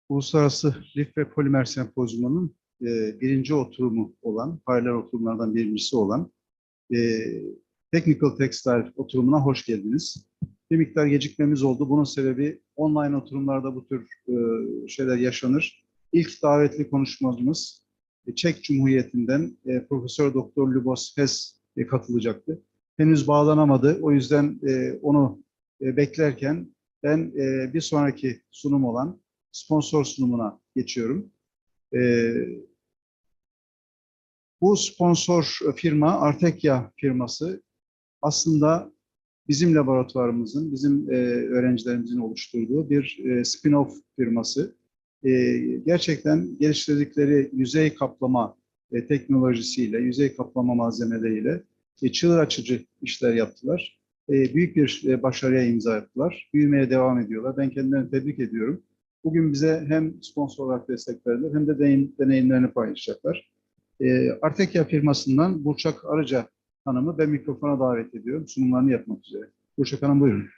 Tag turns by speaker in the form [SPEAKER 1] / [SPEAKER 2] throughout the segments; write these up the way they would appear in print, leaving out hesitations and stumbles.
[SPEAKER 1] Uluslararası Lif ve Polimer Sempozyumu'nun birinci oturumu olan, paralel oturumlardan birincisi olan Technical Textile oturumuna hoş geldiniz. Bir miktar gecikmemiz oldu. Bunun sebebi online oturumlarda bu tür şeyler yaşanır. İlk davetli konuşmacımız Çek Cumhuriyeti'nden Profesör Doktor Lubos katılacaktı. Henüz bağlanamadı. O yüzden onu beklerken ben bir sonraki sunum olan sponsor sunumuna geçiyorum. Bu sponsor firma Artekya firması aslında bizim laboratuvarımızın, bizim öğrencilerimizin oluşturduğu bir spin-off firması. Gerçekten geliştirdikleri yüzey kaplama teknolojisiyle, yüzey kaplama malzemeleriyle çığır açıcı işler yaptılar. Büyük bir başarıya imza attılar. Büyümeye devam ediyorlar. Ben kendilerini tebrik ediyorum. Bugün bize hem sponsor olarak destek verdiler hem de deneyimlerini paylaşacaklar. Artekya firmasından Burçak Arıca Hanım'ı ben mikrofona davet ediyorum. Sunumlarını yapmak üzere. Burçak Hanım buyurun.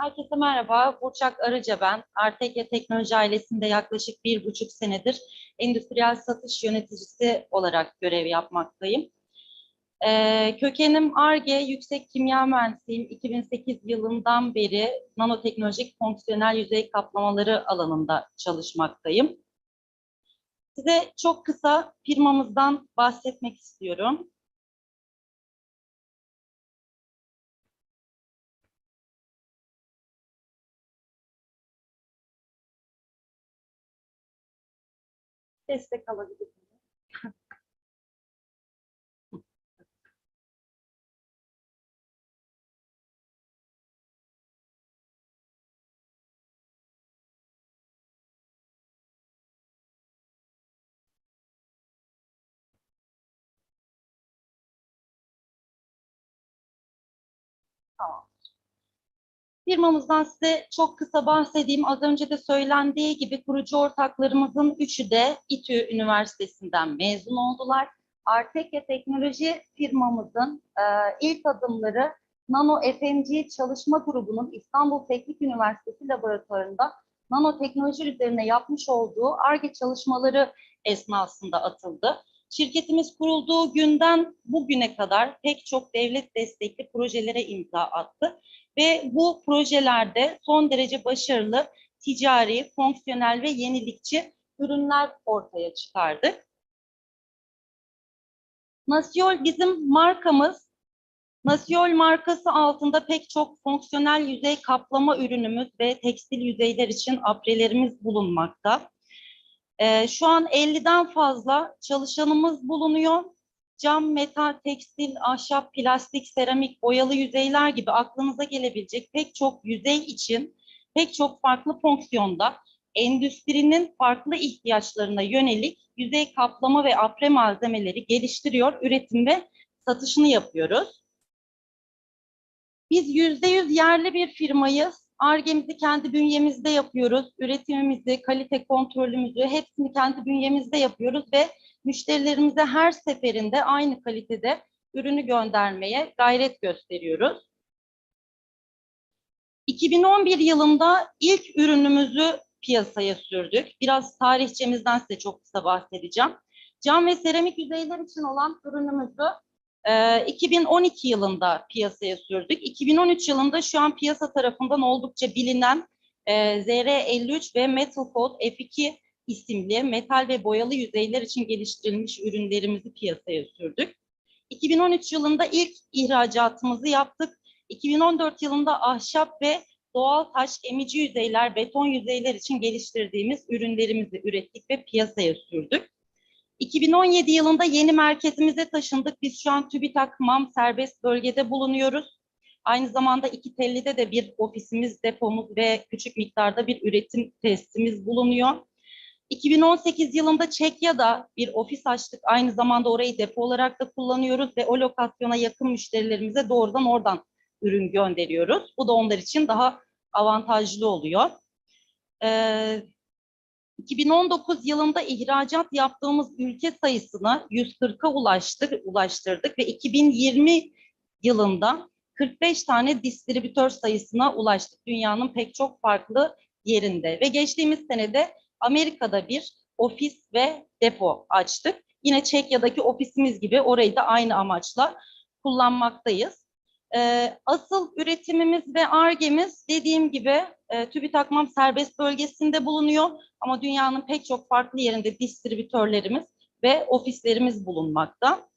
[SPEAKER 2] Herkese merhaba, Burçak Arıca ben. Artekya Teknoloji ailesinde yaklaşık 1,5 senedir endüstriyel satış yöneticisi olarak görev yapmaktayım. Kökenim Ar-Ge, yüksek kimya mühendisiyim. 2008 yılından beri nanoteknolojik fonksiyonel yüzey kaplamaları alanında çalışmaktayım. Size çok kısa firmamızdan bahsetmek istiyorum. Destek alabilirim. Tamam. Firmamızdan size çok kısa bahsedeyim. Az önce de söylendiği gibi kurucu ortaklarımızın üçü de İTÜ Üniversitesi'nden mezun oldular. Artekya Teknoloji firmamızın ilk adımları Nano FMC Çalışma Grubu'nun İstanbul Teknik Üniversitesi laboratuvarında nanoteknoloji üzerine yapmış olduğu Ar-Ge çalışmaları esnasında atıldı. Şirketimiz kurulduğu günden bugüne kadar pek çok devlet destekli projelere imza attı. Ve bu projelerde son derece başarılı, ticari, fonksiyonel ve yenilikçi ürünler ortaya çıkardık. Nasiol bizim markamız. Nasiol markası altında pek çok fonksiyonel yüzey kaplama ürünümüz ve tekstil yüzeyler için aprelerimiz bulunmakta. Şu an 50'den fazla çalışanımız bulunuyor. Cam, metal, tekstil, ahşap, plastik, seramik, boyalı yüzeyler gibi aklınıza gelebilecek pek çok yüzey için pek çok farklı fonksiyonda endüstrinin farklı ihtiyaçlarına yönelik yüzey kaplama ve apre malzemeleri geliştiriyor, üretim ve satışını yapıyoruz. Biz %100 yerli bir firmayız. Ar-Ge'mizi kendi bünyemizde yapıyoruz. Üretimimizi, kalite kontrolümüzü hepsini kendi bünyemizde yapıyoruz ve müşterilerimize her seferinde aynı kalitede ürünü göndermeye gayret gösteriyoruz. 2011 yılında ilk ürünümüzü piyasaya sürdük. Biraz tarihçemizden size çok kısa bahsedeceğim. Cam ve seramik yüzeyler için olan ürünümüzü 2012 yılında piyasaya sürdük. 2013 yılında şu an piyasa tarafından oldukça bilinen ZR53 ve Metal Coat F2 isimli metal ve boyalı yüzeyler için geliştirilmiş ürünlerimizi piyasaya sürdük. 2013 yılında ilk ihracatımızı yaptık. 2014 yılında ahşap ve doğal taş emici yüzeyler, beton yüzeyler için geliştirdiğimiz ürünlerimizi ürettik ve piyasaya sürdük. 2017 yılında yeni merkezimize taşındık. Biz şu an TÜBİTAK MAM serbest bölgede bulunuyoruz. Aynı zamanda İkitelli'de de bir ofisimiz, depomuz ve küçük miktarda bir üretim tesisimiz bulunuyor. 2018 yılında Çekya'da bir ofis açtık. Aynı zamanda orayı depo olarak da kullanıyoruz ve o lokasyona yakın müşterilerimize doğrudan oradan ürün gönderiyoruz. Bu da onlar için daha avantajlı oluyor. 2019 yılında ihracat yaptığımız ülke sayısını 140'a ulaştırdık ve 2020 yılında 45 tane distribütör sayısına ulaştık. Dünyanın pek çok farklı yerinde ve geçtiğimiz senede Amerika'da bir ofis ve depo açtık. Yine Çekya'daki ofisimiz gibi orayı da aynı amaçla kullanmaktayız. Asıl üretimimiz ve Ar-Ge'miz dediğim gibi TÜBİTAK serbest bölgesinde bulunuyor ama dünyanın pek çok farklı yerinde distribütörlerimiz ve ofislerimiz bulunmakta.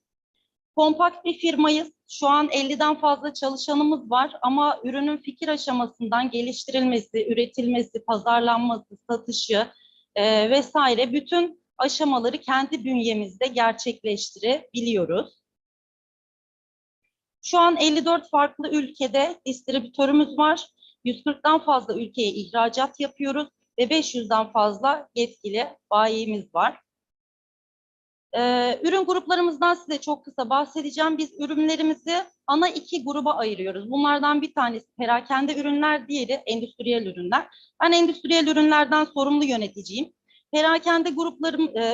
[SPEAKER 2] Kompakt bir firmayız. Şu an 50'den fazla çalışanımız var ama ürünün fikir aşamasından geliştirilmesi, üretilmesi, pazarlanması, satışı vesaire bütün aşamaları kendi bünyemizde gerçekleştirebiliyoruz. Şu an 54 farklı ülkede distribütörümüz var. 140'tan fazla ülkeye ihracat yapıyoruz ve 500'den fazla yetkili bayimiz var. Ürün gruplarımızdan size çok kısa bahsedeceğim. Biz ürünlerimizi ana iki gruba ayırıyoruz. Bunlardan bir tanesi perakende ürünler, diğeri endüstriyel ürünler. Ben endüstriyel ürünlerden sorumlu yöneticiyim. Perakende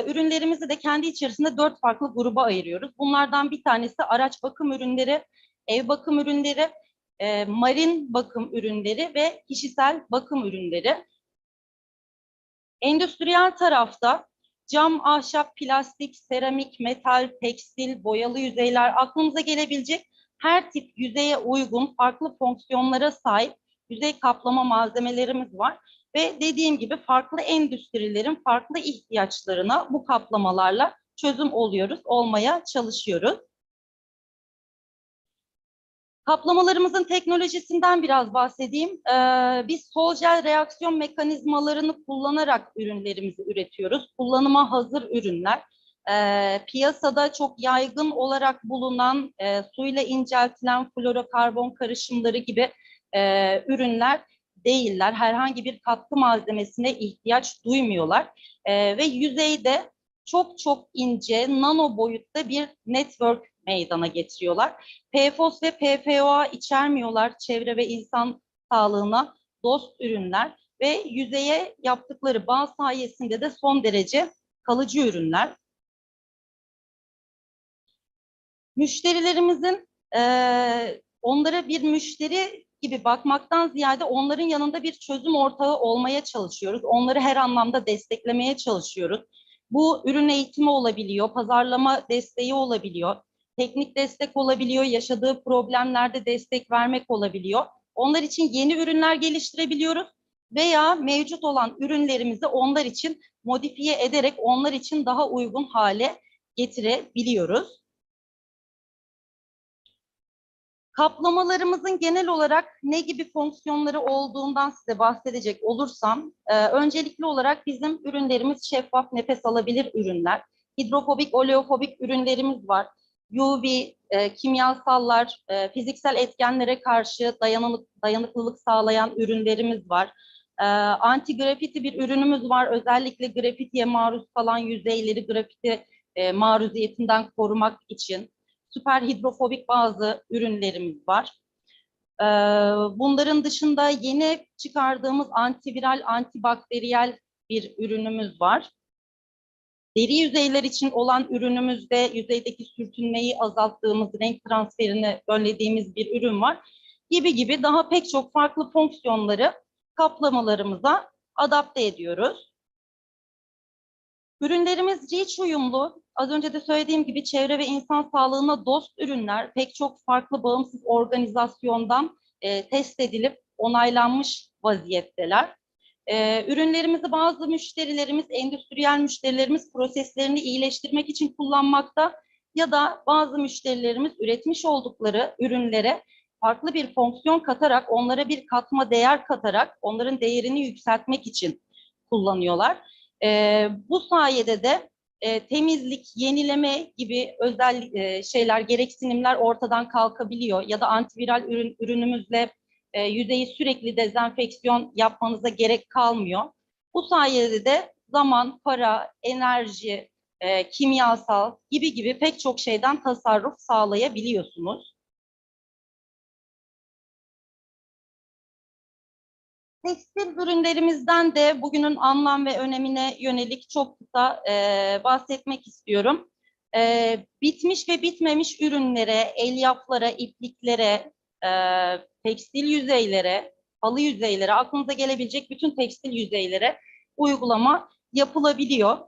[SPEAKER 2] ürünlerimizi de kendi içerisinde 4 farklı gruba ayırıyoruz. Bunlardan bir tanesi araç bakım ürünleri, ev bakım ürünleri, marin bakım ürünleri ve kişisel bakım ürünleri. Endüstriyel tarafta cam, ahşap, plastik, seramik, metal, tekstil, boyalı yüzeyler, aklınıza gelebilecek her tip yüzeye uygun farklı fonksiyonlara sahip yüzey kaplama malzemelerimiz var. Ve dediğim gibi farklı endüstrilerin farklı ihtiyaçlarına bu kaplamalarla çözüm olmaya çalışıyoruz. Kaplamalarımızın teknolojisinden biraz bahsedeyim. Biz sol-jel reaksiyon mekanizmalarını kullanarak ürünlerimizi üretiyoruz. Kullanıma hazır ürünler. Piyasada çok yaygın olarak bulunan suyla inceltilen florokarbon karışımları gibi ürünler değiller. Herhangi bir katkı malzemesine ihtiyaç duymuyorlar. Ve yüzeyde çok çok ince, nano boyutta bir network meydana getiriyorlar. PFOS ve PFOA içermiyorlar. Çevre ve insan sağlığına dost ürünler ve yüzeye yaptıkları bağ sayesinde de son derece kalıcı ürünler. Müşterilerimizin onlara bir müşteri gibi bakmaktan ziyade onların yanında bir çözüm ortağı olmaya çalışıyoruz. Onları her anlamda desteklemeye çalışıyoruz. Bu ürün eğitimi olabiliyor, pazarlama desteği olabiliyor, teknik destek olabiliyor, yaşadığı problemlerde destek vermek olabiliyor. Onlar için yeni ürünler geliştirebiliyoruz veya mevcut olan ürünlerimizi onlar için modifiye ederek onlar için daha uygun hale getirebiliyoruz. Kaplamalarımızın genel olarak ne gibi fonksiyonları olduğundan size bahsedecek olursam, öncelikli olarak bizim ürünlerimiz şeffaf, nefes alabilir ürünler. Hidrofobik, oleofobik ürünlerimiz var. UV, kimyasallar, fiziksel etkenlere karşı dayanıklılık sağlayan ürünlerimiz var. Anti grafiti bir ürünümüz var. Özellikle grafitiye maruz kalan yüzeyleri grafiti maruziyetinden korumak için. Süper hidrofobik bazı ürünlerimiz var. Bunların dışında yeni çıkardığımız antiviral, antibakteriyel bir ürünümüz var. Deri yüzeyler için olan ürünümüzde yüzeydeki sürtünmeyi azalttığımız, renk transferini önlediğimiz bir ürün var. Gibi daha pek çok farklı fonksiyonları kaplamalarımıza adapte ediyoruz. Ürünlerimiz REACH uyumlu. Az önce de söylediğim gibi çevre ve insan sağlığına dost ürünler pek çok farklı bağımsız organizasyondan test edilip onaylanmış vaziyetteler. Ürünlerimizi bazı müşterilerimiz, endüstriyel müşterilerimiz proseslerini iyileştirmek için kullanmakta ya da bazı müşterilerimiz üretmiş oldukları ürünlere farklı bir fonksiyon katarak, onlara bir katma değer katarak onların değerini yükseltmek için kullanıyorlar. Bu sayede de temizlik, yenileme gibi özel şeyler, gereksinimler ortadan kalkabiliyor ya da antiviral ürünümüzle yüzeyi sürekli dezenfeksiyon yapmanıza gerek kalmıyor. Bu sayede de zaman, para, enerji, kimyasal gibi pek çok şeyden tasarruf sağlayabiliyorsunuz. Tekstil ürünlerimizden de bugünün anlam ve önemine yönelik çok kısa bahsetmek istiyorum. Bitmiş ve bitmemiş ürünlere, elyaflara, ipliklere, tekstil yüzeylere, halı yüzeylere, aklınıza gelebilecek bütün tekstil yüzeylere uygulama yapılabiliyor.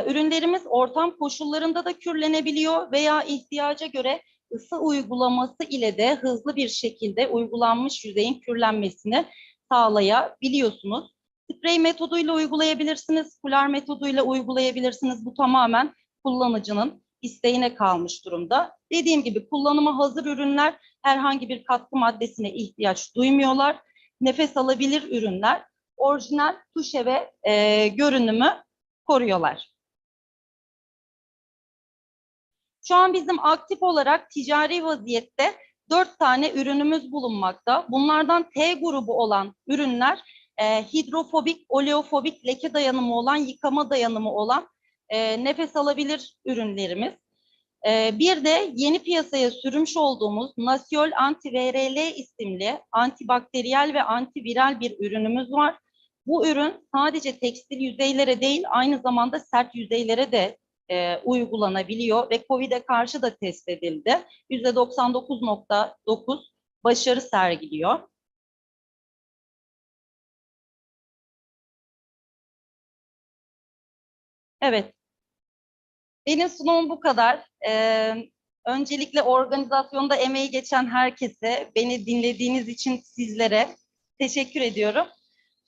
[SPEAKER 2] Ürünlerimiz ortam koşullarında da kürlenebiliyor veya ihtiyaca göre ısı uygulaması ile de hızlı bir şekilde uygulanmış yüzeyin kürlenmesini sağlayabiliyorsunuz. Sprey metoduyla uygulayabilirsiniz, fular metoduyla uygulayabilirsiniz. Bu tamamen kullanıcının isteğine kalmış durumda. Dediğim gibi kullanıma hazır ürünler herhangi bir katkı maddesine ihtiyaç duymuyorlar. Nefes alabilir ürünler orijinal tuşe ve görünümü koruyorlar. Şu an bizim aktif olarak ticari vaziyette 4 tane ürünümüz bulunmakta. Bunlardan T grubu olan ürünler hidrofobik, oleofobik, leke dayanımı olan, yıkama dayanımı olan nefes alabilir ürünlerimiz. Bir de yeni piyasaya sürmüş olduğumuz Nasiol Anti-VRL isimli antibakteriyel ve antiviral bir ürünümüz var. Bu ürün sadece tekstil yüzeylere değil, aynı zamanda sert yüzeylere de uygulanabiliyor ve COVID'e karşı da test edildi. %99.9 başarı sergiliyor. Evet, benim sunumum bu kadar. Öncelikle organizasyonda emeği geçen herkese, beni dinlediğiniz için sizlere teşekkür ediyorum.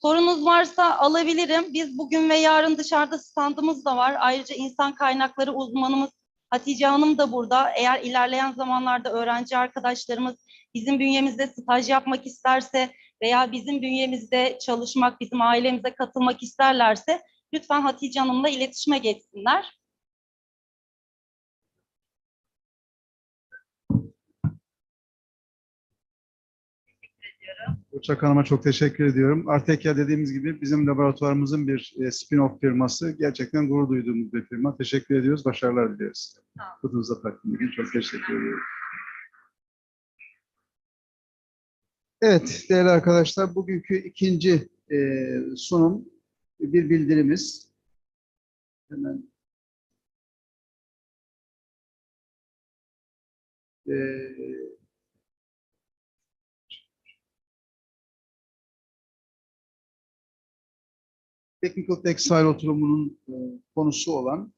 [SPEAKER 2] Sorunuz varsa alabilirim. Biz bugün ve yarın dışarıda standımız da var. Ayrıca insan kaynakları uzmanımız Hatice Hanım da burada. Eğer ilerleyen zamanlarda öğrenci arkadaşlarımız bizim bünyemizde staj yapmak isterse veya bizim bünyemizde çalışmak, bizim ailemize katılmak isterlerse lütfen Hatice Hanım'la iletişime geçsinler.
[SPEAKER 1] Uçak Hanım'a çok teşekkür ediyorum. Artekya dediğimiz gibi bizim laboratuvarımızın bir spin-off firması. Gerçekten gurur duyduğumuz bir firma. Teşekkür ediyoruz, başarılar diliyoruz. Kutunuza takdim edin. Çok teşekkür ediyorum. Evet, değerli arkadaşlar, bugünkü ikinci sunum bir bildirimiz. Hemen Technical Textile oturumunun konusu olan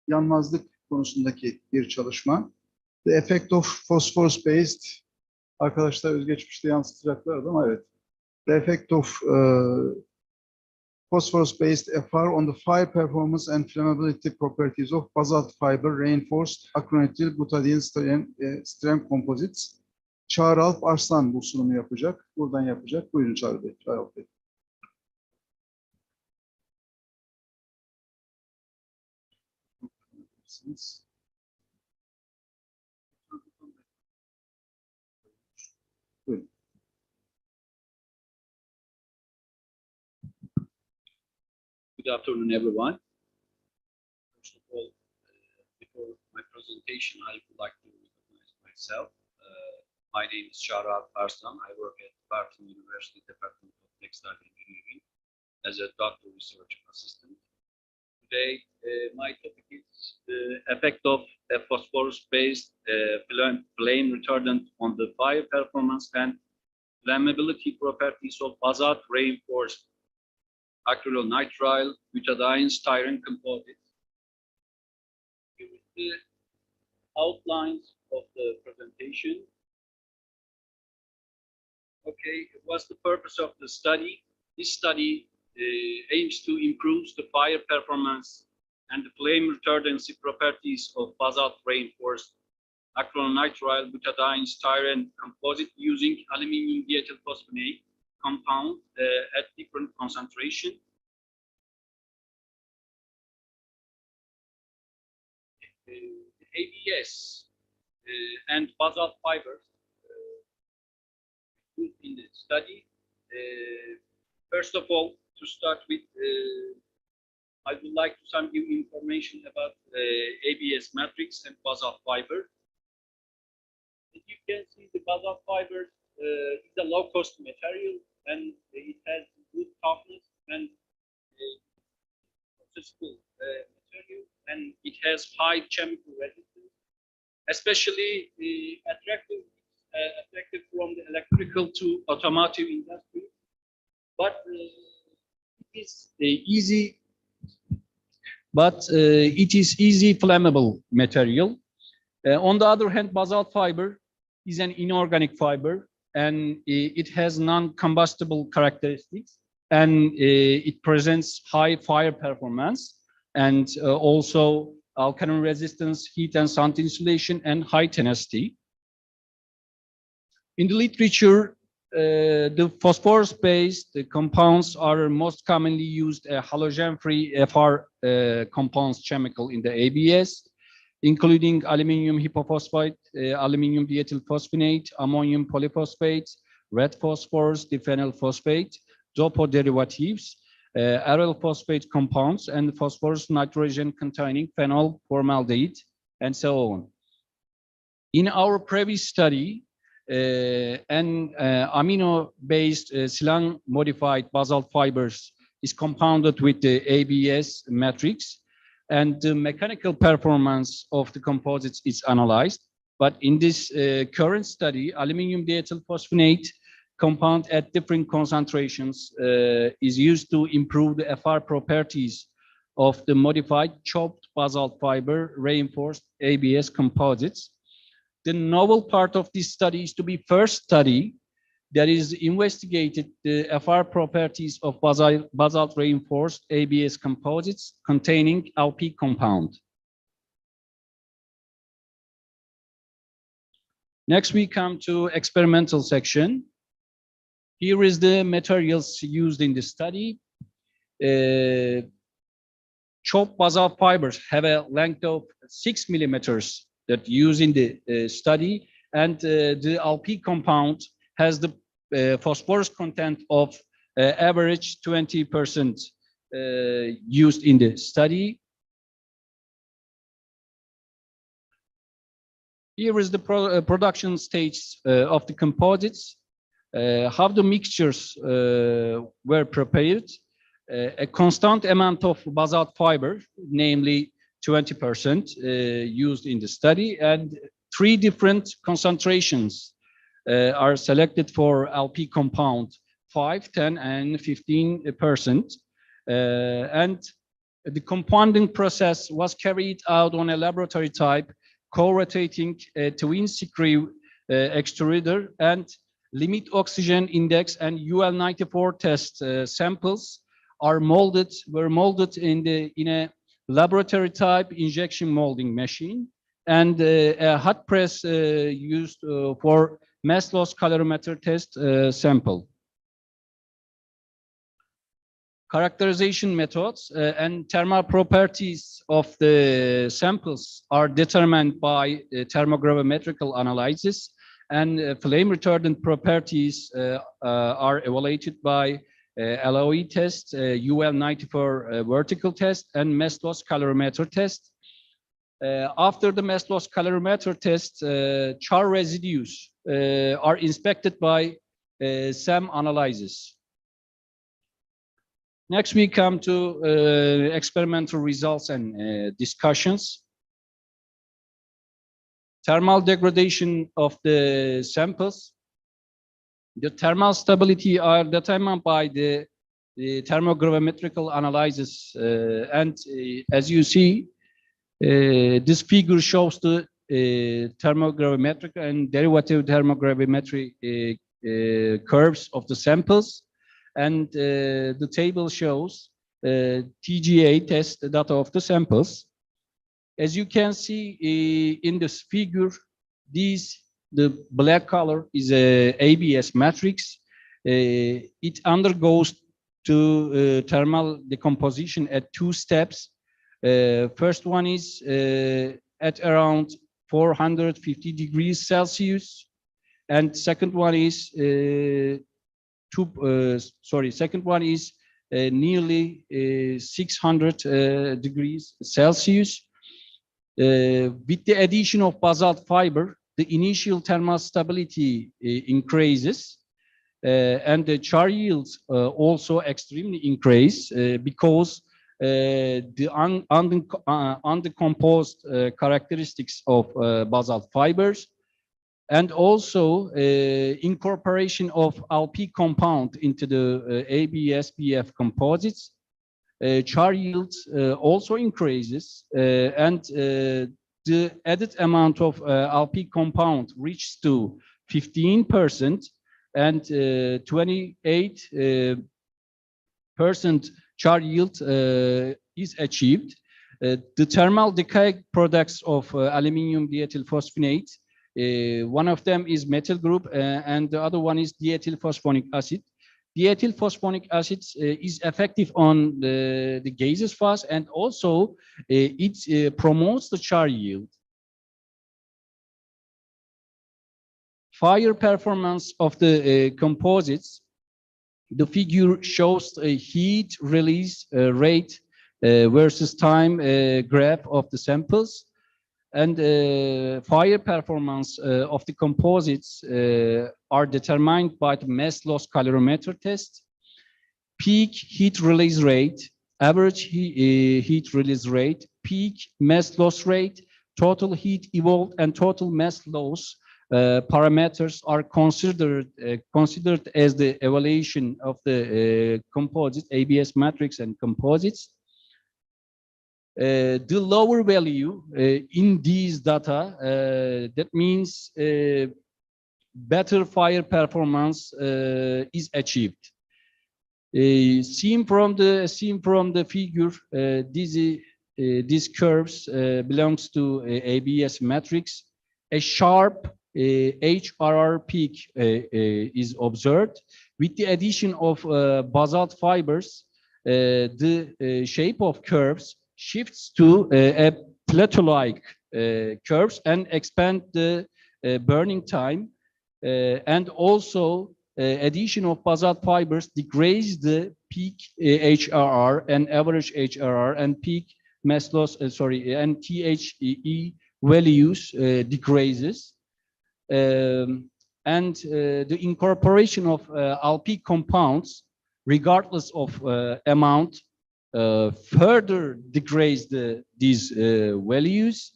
[SPEAKER 1] yanmazlık konusundaki bir çalışma. The Effect of Phosphorus-Based, arkadaşlar özgeçmişte yansıtacaklar ama evet. The Effect of Phosphorus-Based FR on the fire performance and flammability properties of basalt fiber reinforced Acrylonitrile-Butadiene-Styrene composites. Çağrıalp Arslan bu sunumu yapacak. Buradan yapacak. Buyurun Çağrıalp Bey. Buyurun.
[SPEAKER 3] Good afternoon, everyone. First of all, before my presentation, I would like to recognize myself. My name is Çağrıalp Arslan. I work at Barton University Department of Textile Engineering as a doctoral research assistant. Today, my topic is the effect of a phosphorus-based flame retardant on the fire performance and flammability properties of basalt reinforced Acrylonitrile-Butadiene-Styrene composite. Here is the outlines of the presentation. Okay, what's the purpose of the study? This study aims to improve the fire performance and the flame retardancy properties of basalt reinforced Acrylonitrile-Butadiene-Styrene composite using aluminum diethylphosphonate compound at different concentration. ABS and basalt fibers used in the study. First of all, to start with, I would like to give information about ABS matrix and basalt fiber. As you can see, the basalt fiber is a low-cost material and it has good toughness and processable material, and it has high chemical resistance, especially attractive from the electrical to automotive industry. But it is easy. It is easy flammable material. On the other hand, basalt fiber is an inorganic fiber, and it has non-combustible characteristics, and it presents high fire performance, and also alkaline resistance, heat and sound insulation, and high tenacity. In the literature, the phosphorus-based compounds are most commonly used halogen-free FR compounds chemical in the ABS, including aluminum hypophosphate, aluminum diethyl phosphonate, ammonium polyphosphate, red phosphorus, diphenyl phosphate, dopo derivatives, aryl phosphate compounds, and phosphorus nitrogen containing phenol formaldehyde, and so on. In our previous study, an amino-based silan-modified basalt fibers is compounded with the ABS matrix, and the mechanical performance of the composites is analyzed. But in this current study, aluminum diethyl phosphonate compound at different concentrations is used to improve the FR properties of the modified chopped basalt fiber reinforced ABS composites. The novel part of this study is to be first study that is investigated the FR properties of basalt reinforced ABS composites containing LP compound. Next, we come to experimental section. Here is the materials used in the study. Chopped basalt fibers have a length of 6 millimeters that used in the study, and the LP compound has the phosphorus content of average 20% used in the study. Here is the production stage of the composites, how the mixtures were prepared. A constant amount of basalt fiber, namely 20% used in the study, and 3 different concentrations are selected for LP compound, 5, 10, and 15%. And the compounding process was carried out on a laboratory type, co-rotating twin screw extruder, and limit oxygen index and UL94 test samples were molded in a laboratory type injection molding machine, and a hot press used for mass loss calorimeter test sample. Characterization methods and thermal properties of the samples are determined by thermogravimetrical analysis, and flame retardant properties are evaluated by LOE test, UL94 vertical test, and mass loss calorimeter test. After the mass loss calorimeter test, char residues are inspected by SEM analysis. Next, we come to experimental results and discussions. Thermal degradation of the samples. The thermal stability are determined by the thermogravimetrical analysis, and as you see, this figure shows the thermogravimetric and derivative thermogravimetry curves of the samples, and the table shows TGA test data of the samples. As you can see in this figure, the black color is a ABS matrix. It undergoes to thermal decomposition at 2 steps. First one is at around 450 degrees Celsius, and second one is nearly 600 degrees Celsius. With the addition of basalt fiber, the initial thermal stability increases,
[SPEAKER 4] and the char yields also extremely increase because the undecomposed characteristics of basalt fibers, and also incorporation of LP compound into the ABS-BF composites. Char yields also increases, and the added amount of LP compound reaches to 15%, and 28% char yield is achieved. The thermal decay products of aluminum diethylphosphonate, one of them is methyl group, and the other one is diethylphosphonic acid. Diethylphosphonic acid is effective on the gaseous phase, and also it promotes the char yield. Fire performance of the composites. The figure shows a heat release rate versus time graph of the samples, and fire performance of the composites are determined by the mass loss calorimeter test. Peak heat release rate, average heat release rate, peak mass loss rate, total heat evolved, and total mass loss parameters are considered as the evaluation of the composite ABS matrix and composites. The lower value in these data, that means better fire performance is achieved. Seen from the figure, these curves belongs to ABS matrix. A sharp HRR peak is observed. With the addition of basalt fibers, the shape of curves shifts to a plateau-like curves and expand the burning time, and also addition of basalt fibers degrades the peak HRR and average HRR and peak mass loss, and THE values decreases. And the incorporation of LP compounds, regardless of amount, further degrades these values.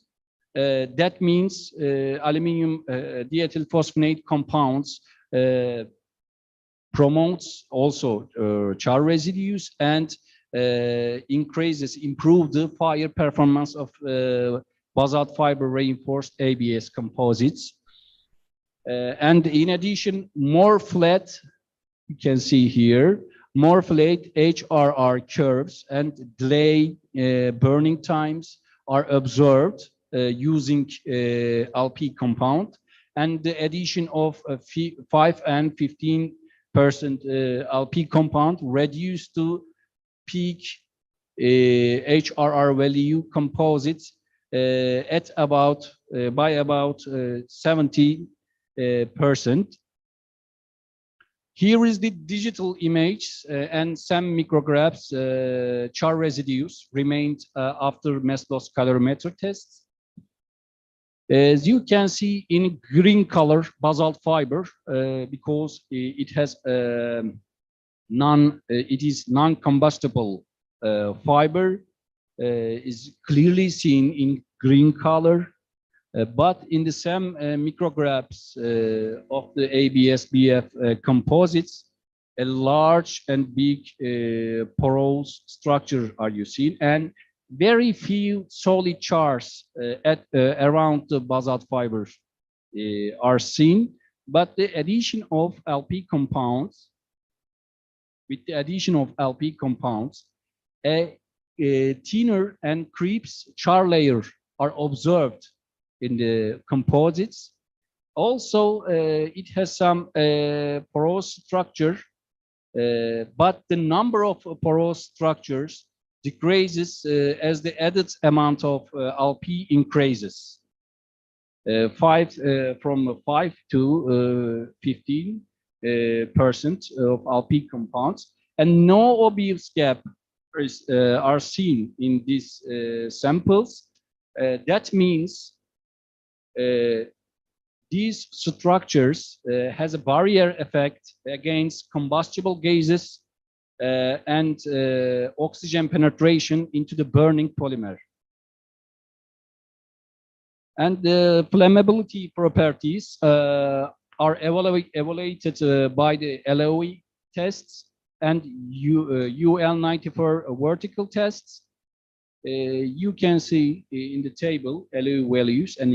[SPEAKER 4] That means aluminum diethylphosphonate compounds promotes also char residues and improve the fire performance of basalt fiber reinforced ABS composites. And in addition, more flat, you can see here, more flat HRR curves and delay burning times are observed using LP compound, and the addition of 5 and 15% LP compound reduced to peak HRR value composites at about by about 70%. Here is the digital image and some micrographs char residues remained after mass loss calorimeter tests. As you can see in green color basalt fiber, because it has it is non-combustible fiber, is clearly seen in green color. But in the same micrographs of the ABS-BF composites, a large and big porous structure are you seen, and very few solid chars at around the basalt fibers are seen. But the addition of LP compounds, with the addition of LP compounds, a thinner and creeps char layer are observed in the composites. Also, it has some porous structure, but the number of porous structures decreases as the added amount of LP increases. From 5 to 15% of LP compounds, and no obvious gap are seen in these samples. That means these structures has a barrier effect against combustible gases and oxygen penetration into the burning polymer. And the flammability properties are evaluated by the LOE tests and UL94 vertical tests. You can see in the table LOE values and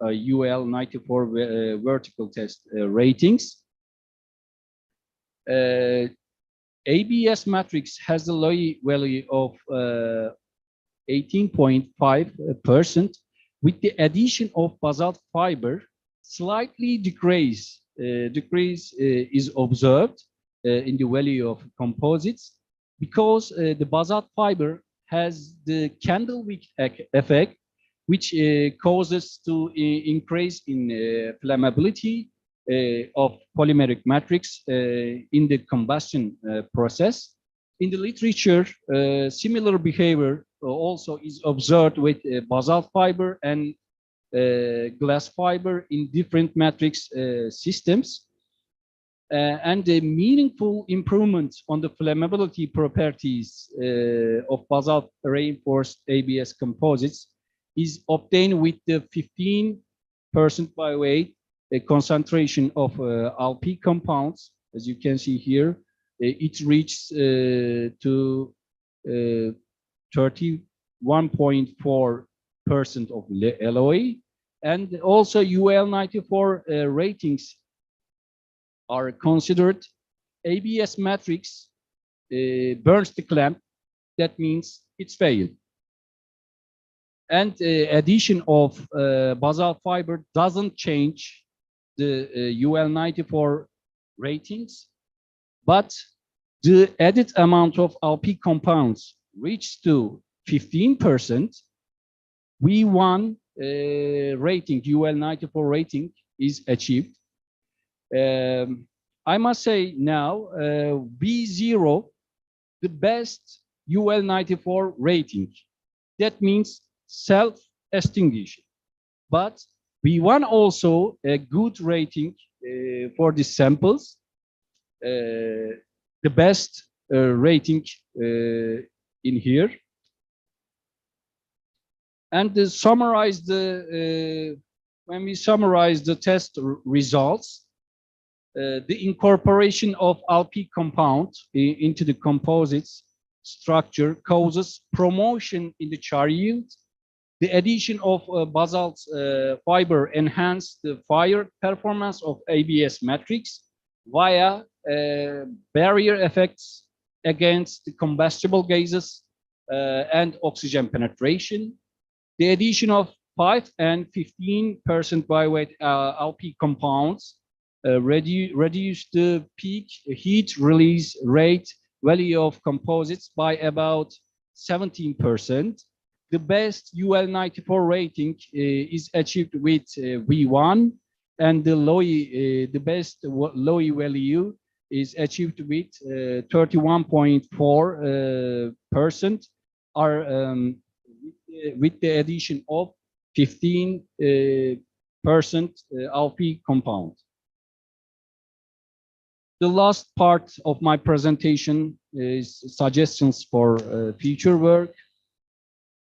[SPEAKER 4] UL94 vertical test ratings. ABS matrix has a LOE value of 18.5%. With the addition of basalt fiber, slightly decrease is observed in the value of composites because the basalt fiber has the candle wick effect, which causes to increase in flammability of polymeric matrix in the combustion process. In the literature, similar behavior also is observed with basalt fiber and glass fiber in different matrix systems. And the meaningful improvement on the flammability properties of basalt reinforced ABS composites is obtained with the 15% by weight concentration of Alp compounds. As you can see here, it reaches to 31.4% of LOE, and also UL94 ratings are considered. ABS matrix burns the clamp, that means it's failed. And addition of basalt fiber doesn't change the UL94 ratings, but the added amount of Alp compounds reached to 15%. V1 rating, UL94 rating is achieved. I must say now, V0, the best UL94 rating. That means self-extinguishing. But V1 also a good rating for the samples. The best rating in here. And to summarize when we summarize the test results, the incorporation of Alp compound into the composites structure causes promotion in the char yield. The addition of basalt fiber enhances the fire performance of ABS matrix via barrier effects against the combustible gases and oxygen penetration. The addition of 5 and 15% by weight Alp compounds reduce the peak heat release rate value of composites by about 17%. The best UL94 rating is achieved with V1, and the best LOE value is achieved with 31.4%, with the addition of 15% Alp compound. The last part of my presentation is suggestions for future work.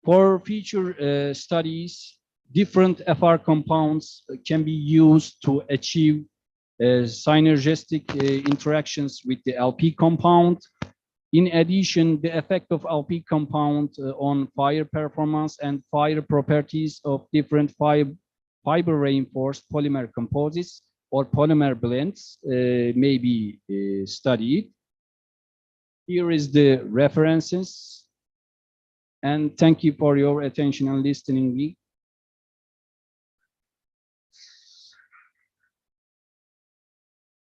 [SPEAKER 4] For future studies, different FR compounds can be used to achieve synergistic interactions with the Alp compound. In addition, the effect of Alp compound on fire performance and fire properties of different fiber reinforced polymer composites or polymer blends may be studied. Here is the references, and thank you for your attention and listening me.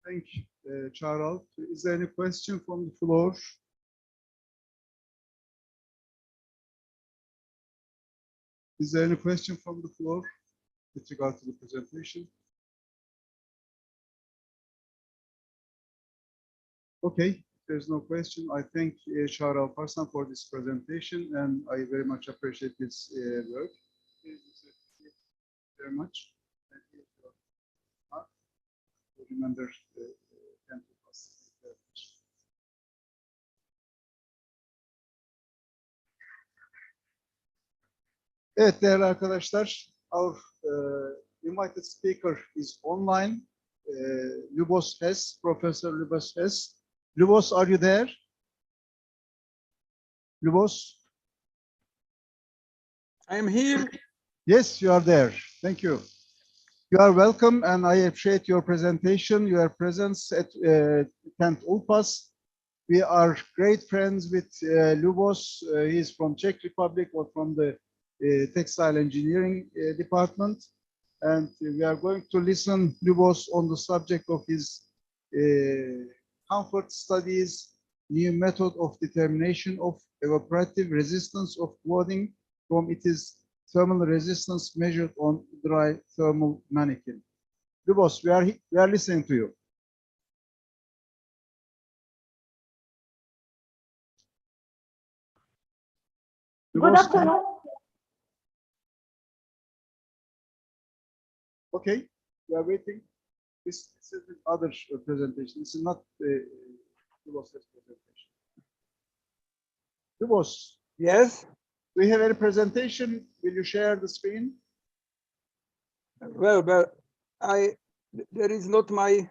[SPEAKER 1] Thank you, Çağrıalp. Is there any question from the floor? Is there any question from the floor with regard to the presentation? Okay, if there's no question, I thank Çağrıalp Arslan for this presentation, and I very much appreciate his work. Thank you very much. remember 10 Ulpas. Evet değerli arkadaşlar, our invited speaker is online. Lubos Hess, Professor Lubos Hess. Lubos, are you there? Lubos?
[SPEAKER 5] I am here.
[SPEAKER 1] Yes, you are there. Thank you. You are welcome, and I appreciate your presentation, your presence at 10th Ulpas. We are great friends with Lubos. He is from Czech Republic or from the textile engineering department. And we are going to listen Lubos on the subject of his comfort studies, new method of determination of evaporative resistance of clothing from its thermal resistance measured on dry thermal manikin. Lubos, we are listening to you.
[SPEAKER 6] Good
[SPEAKER 1] Lubos,
[SPEAKER 6] afternoon.
[SPEAKER 1] okay, we are waiting. This is other presentation. This is not Lubos' presentation. Lubos,
[SPEAKER 5] Yes.
[SPEAKER 1] do you have any presentation? Will you share the screen?
[SPEAKER 5] Well, there is not my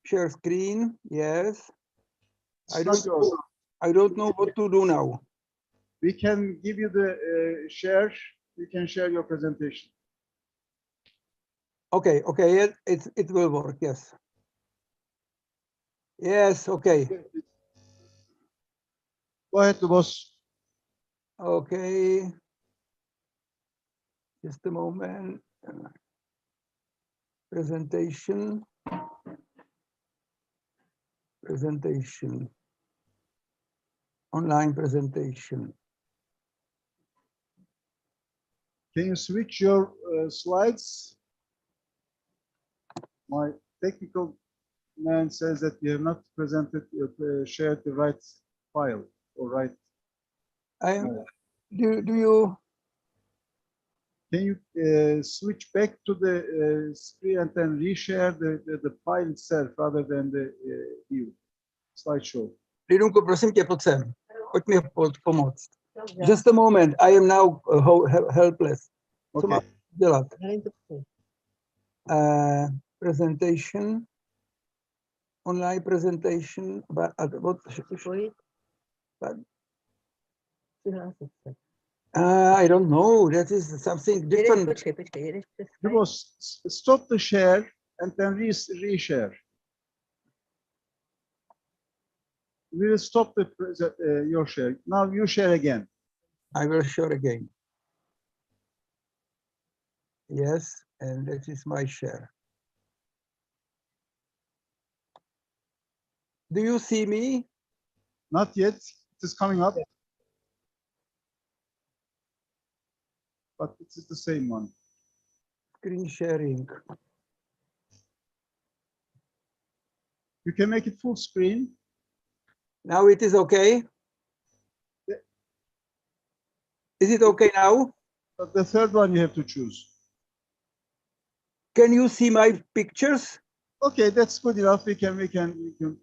[SPEAKER 5] share screen. Yes.
[SPEAKER 1] It's not yours.
[SPEAKER 5] I don't know what to do now.
[SPEAKER 1] We can give you the share. You can share your presentation.
[SPEAKER 5] Okay. Okay. It will work. Yes. Yes. Okay.
[SPEAKER 1] Go ahead, Lubos.
[SPEAKER 5] Okay. Just a moment. Presentation. Online presentation.
[SPEAKER 1] Can you switch your slides? My technical man says that you have not presented, shared the right file or right.
[SPEAKER 5] Do you?
[SPEAKER 1] Can you switch back to the screen and then reshare the file itself rather than the view, slideshow?
[SPEAKER 5] Lidunko, prosím tě, pojď sem. Pojď mi pomoct. Just a moment. I am now helpless. Co mám dělat? Presentation. Online presentation. But I don't know. That is something different.
[SPEAKER 1] Stop the share and then reshare. We will stop your share. Now you share again.
[SPEAKER 5] I will share again. Yes, and that is my share. Do you see me?
[SPEAKER 1] Not yet. It is coming up. But it is the same one.
[SPEAKER 5] Screen sharing.
[SPEAKER 1] You can make it full screen.
[SPEAKER 5] Now it is okay.
[SPEAKER 1] Yeah.
[SPEAKER 5] Is it okay now?
[SPEAKER 1] But the third one you have to choose.
[SPEAKER 5] Can you see my pictures?
[SPEAKER 1] Okay, that's good enough. We can live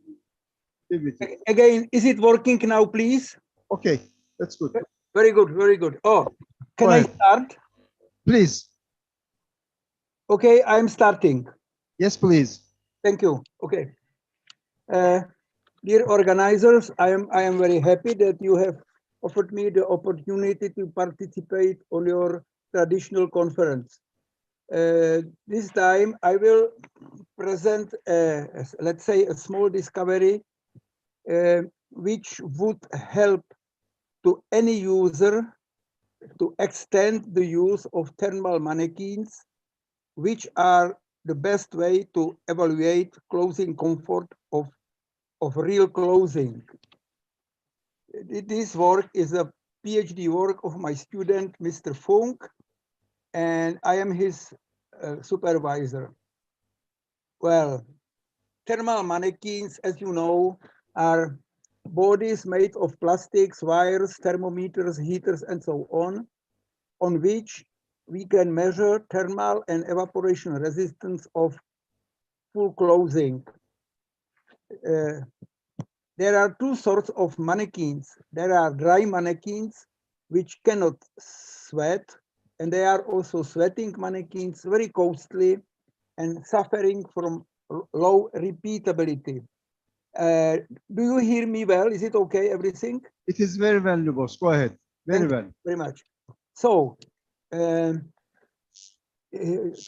[SPEAKER 1] with it.
[SPEAKER 5] Again, is it working now, please?
[SPEAKER 1] Okay, that's good.
[SPEAKER 5] Very good, very good. Oh, can
[SPEAKER 1] Go
[SPEAKER 5] I
[SPEAKER 1] ahead.
[SPEAKER 5] start?
[SPEAKER 1] Please.
[SPEAKER 5] Okay, I'm starting.
[SPEAKER 1] Yes, please.
[SPEAKER 5] Thank you. Okay. Dear organizers, I am very happy that you have offered me the opportunity to participate on your traditional conference. This time I will present, let's say, a small discovery which would help to any user to extend the use of thermal mannequins, which are the best way to evaluate clothing comfort of real clothing. This work is a PhD work of my student, Mr. Funk, and I am his supervisor. Well, thermal mannequins, as you know, are bodies made of plastics, wires, thermometers, heaters, and so on which we can measure thermal and evaporation resistance of full clothing. There are two sorts of mannequins. There are dry mannequins, which cannot sweat, and there are also sweating mannequins, very costly and suffering from low repeatability. Do you hear me well? Is it okay, everything?
[SPEAKER 1] It is very well, Lubos. Go ahead. Very
[SPEAKER 5] Thank
[SPEAKER 1] well.
[SPEAKER 5] you very much. So,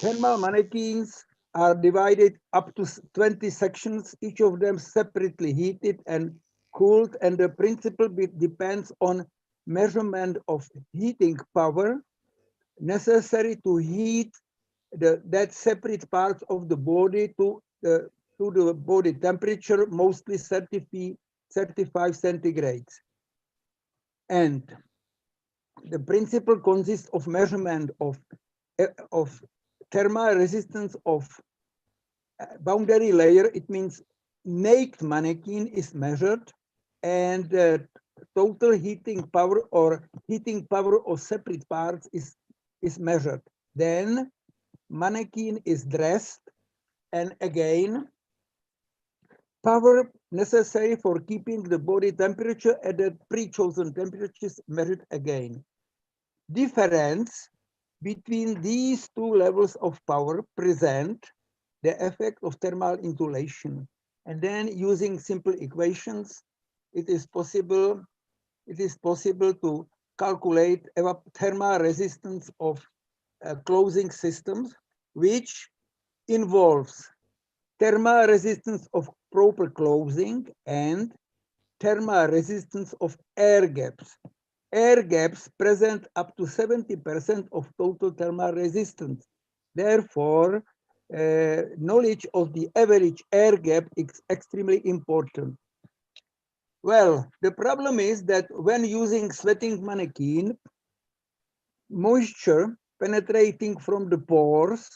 [SPEAKER 5] thermal mannequins are divided up to 20 sections, each of them separately heated and cooled, and the principle depends on measurement of heating power necessary to heat that separate parts of the body to the body temperature, mostly 35 centigrade. And the principle consists of measurement of thermal resistance of boundary layer. It means naked mannequin is measured, and the total heating power or heating power of separate parts is measured. Then mannequin is dressed, and again power necessary for keeping the body temperature at the pre-chosen temperature is measured again. Difference between these two levels of power present the effect of thermal insulation. And then using simple equations, it is possible to calculate thermal resistance of clothing systems, which involves thermal resistance of proper clothing and thermal resistance of air gaps. Air gaps present up to 70% of total thermal resistance. Therefore, knowledge of the average air gap is extremely important. Well, the problem is that when using sweating mannequin, moisture penetrating from the pores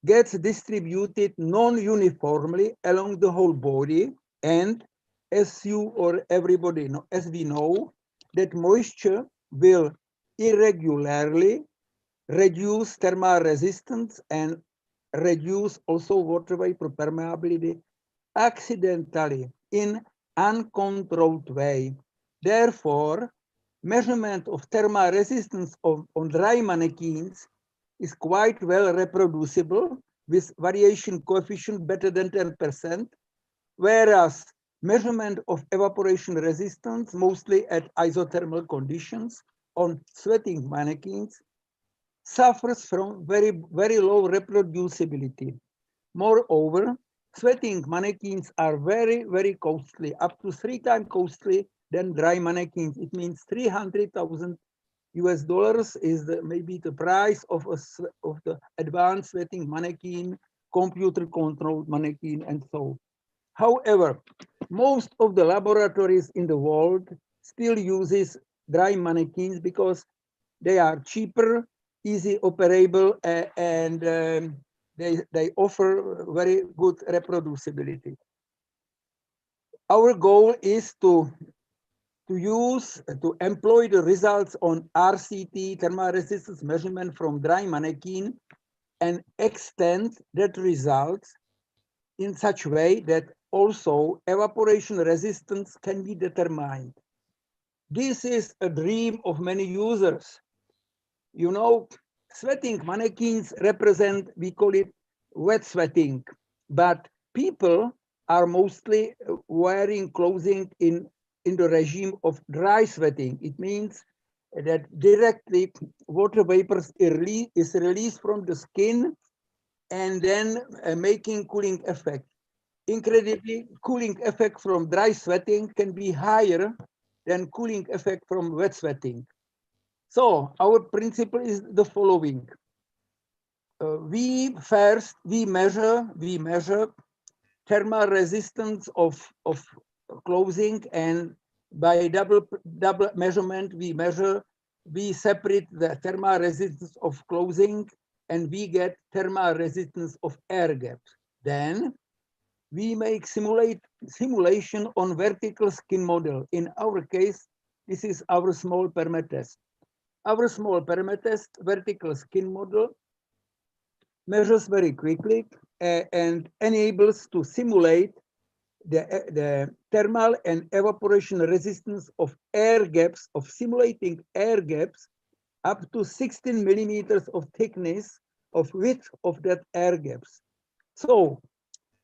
[SPEAKER 5] gets distributed non-uniformly along the whole body, and as you or everybody know, as we know, that moisture will irregularly reduce thermal resistance and reduce also water vapor permeability accidentally in uncontrolled way. Therefore, measurement of thermal resistance on dry mannequins is quite well reproducible with variation coefficient better than 10%, whereas measurement of evaporation resistance, mostly at isothermal conditions on sweating mannequins, suffers from very low reproducibility. Moreover, sweating mannequins are very costly, up to 3 times costly than dry mannequins. It means $300,000 is maybe the price of the advanced sweating mannequin, computer-controlled mannequin, and so. However, most of the laboratories in the world still uses dry mannequins because they are cheaper, easy operable, and they offer very good reproducibility. Our goal is to employ the results on RCT, thermal resistance measurement from dry mannequin, and extend that result in such way that also evaporation resistance can be determined. This is a dream of many users. You know, sweating mannequins represent, we call it wet sweating, but people are mostly wearing clothing in the regime of dry sweating. It means that directly water vapors is released from the skin and then making cooling effect. Incredibly, cooling effect from dry sweating can be higher than cooling effect from wet sweating. So our principle is the following. We measure thermal resistance of clothing, and by double measurement we separate the thermal resistance of clothing and we get thermal resistance of air gaps. Then we make simulation on vertical skin model. In our case, this is our small permetest. Our small permetest vertical skin model measures very quickly and enables to simulate the thermal and evaporation resistance of air gaps, of simulating air gaps up to 16 millimeters of thickness of width of that air gaps. So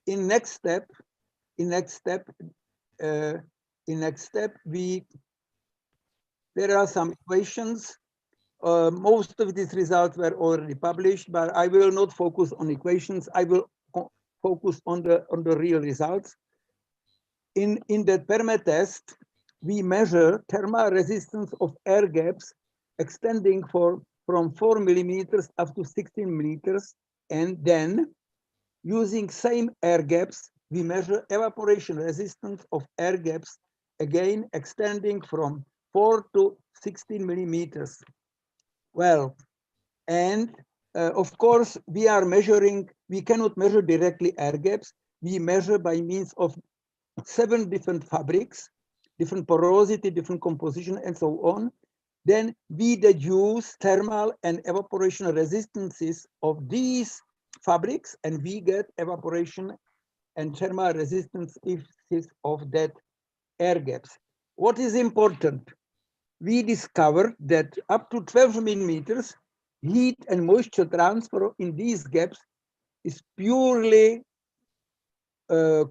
[SPEAKER 5] in next step, there are some equations. Most of these results were already published, but I will not focus on equations. I will focus on the real results. In the perma test, we measure thermal resistance of air gaps extending from 4 millimeters up to 16 millimeters, and then using same air gaps, we measure evaporation resistance of air gaps, again extending from 4 to 16 millimeters. Well, and of course, we cannot measure directly air gaps. We measure by means of 7 different fabrics, different porosity, different composition, and so on. Then we deduce thermal and evaporation resistances of these fabrics, and we get evaporation and thermal resistance of that air gaps. What is important? We discovered that up to 12 millimeters, heat and moisture transfer in these gaps is purely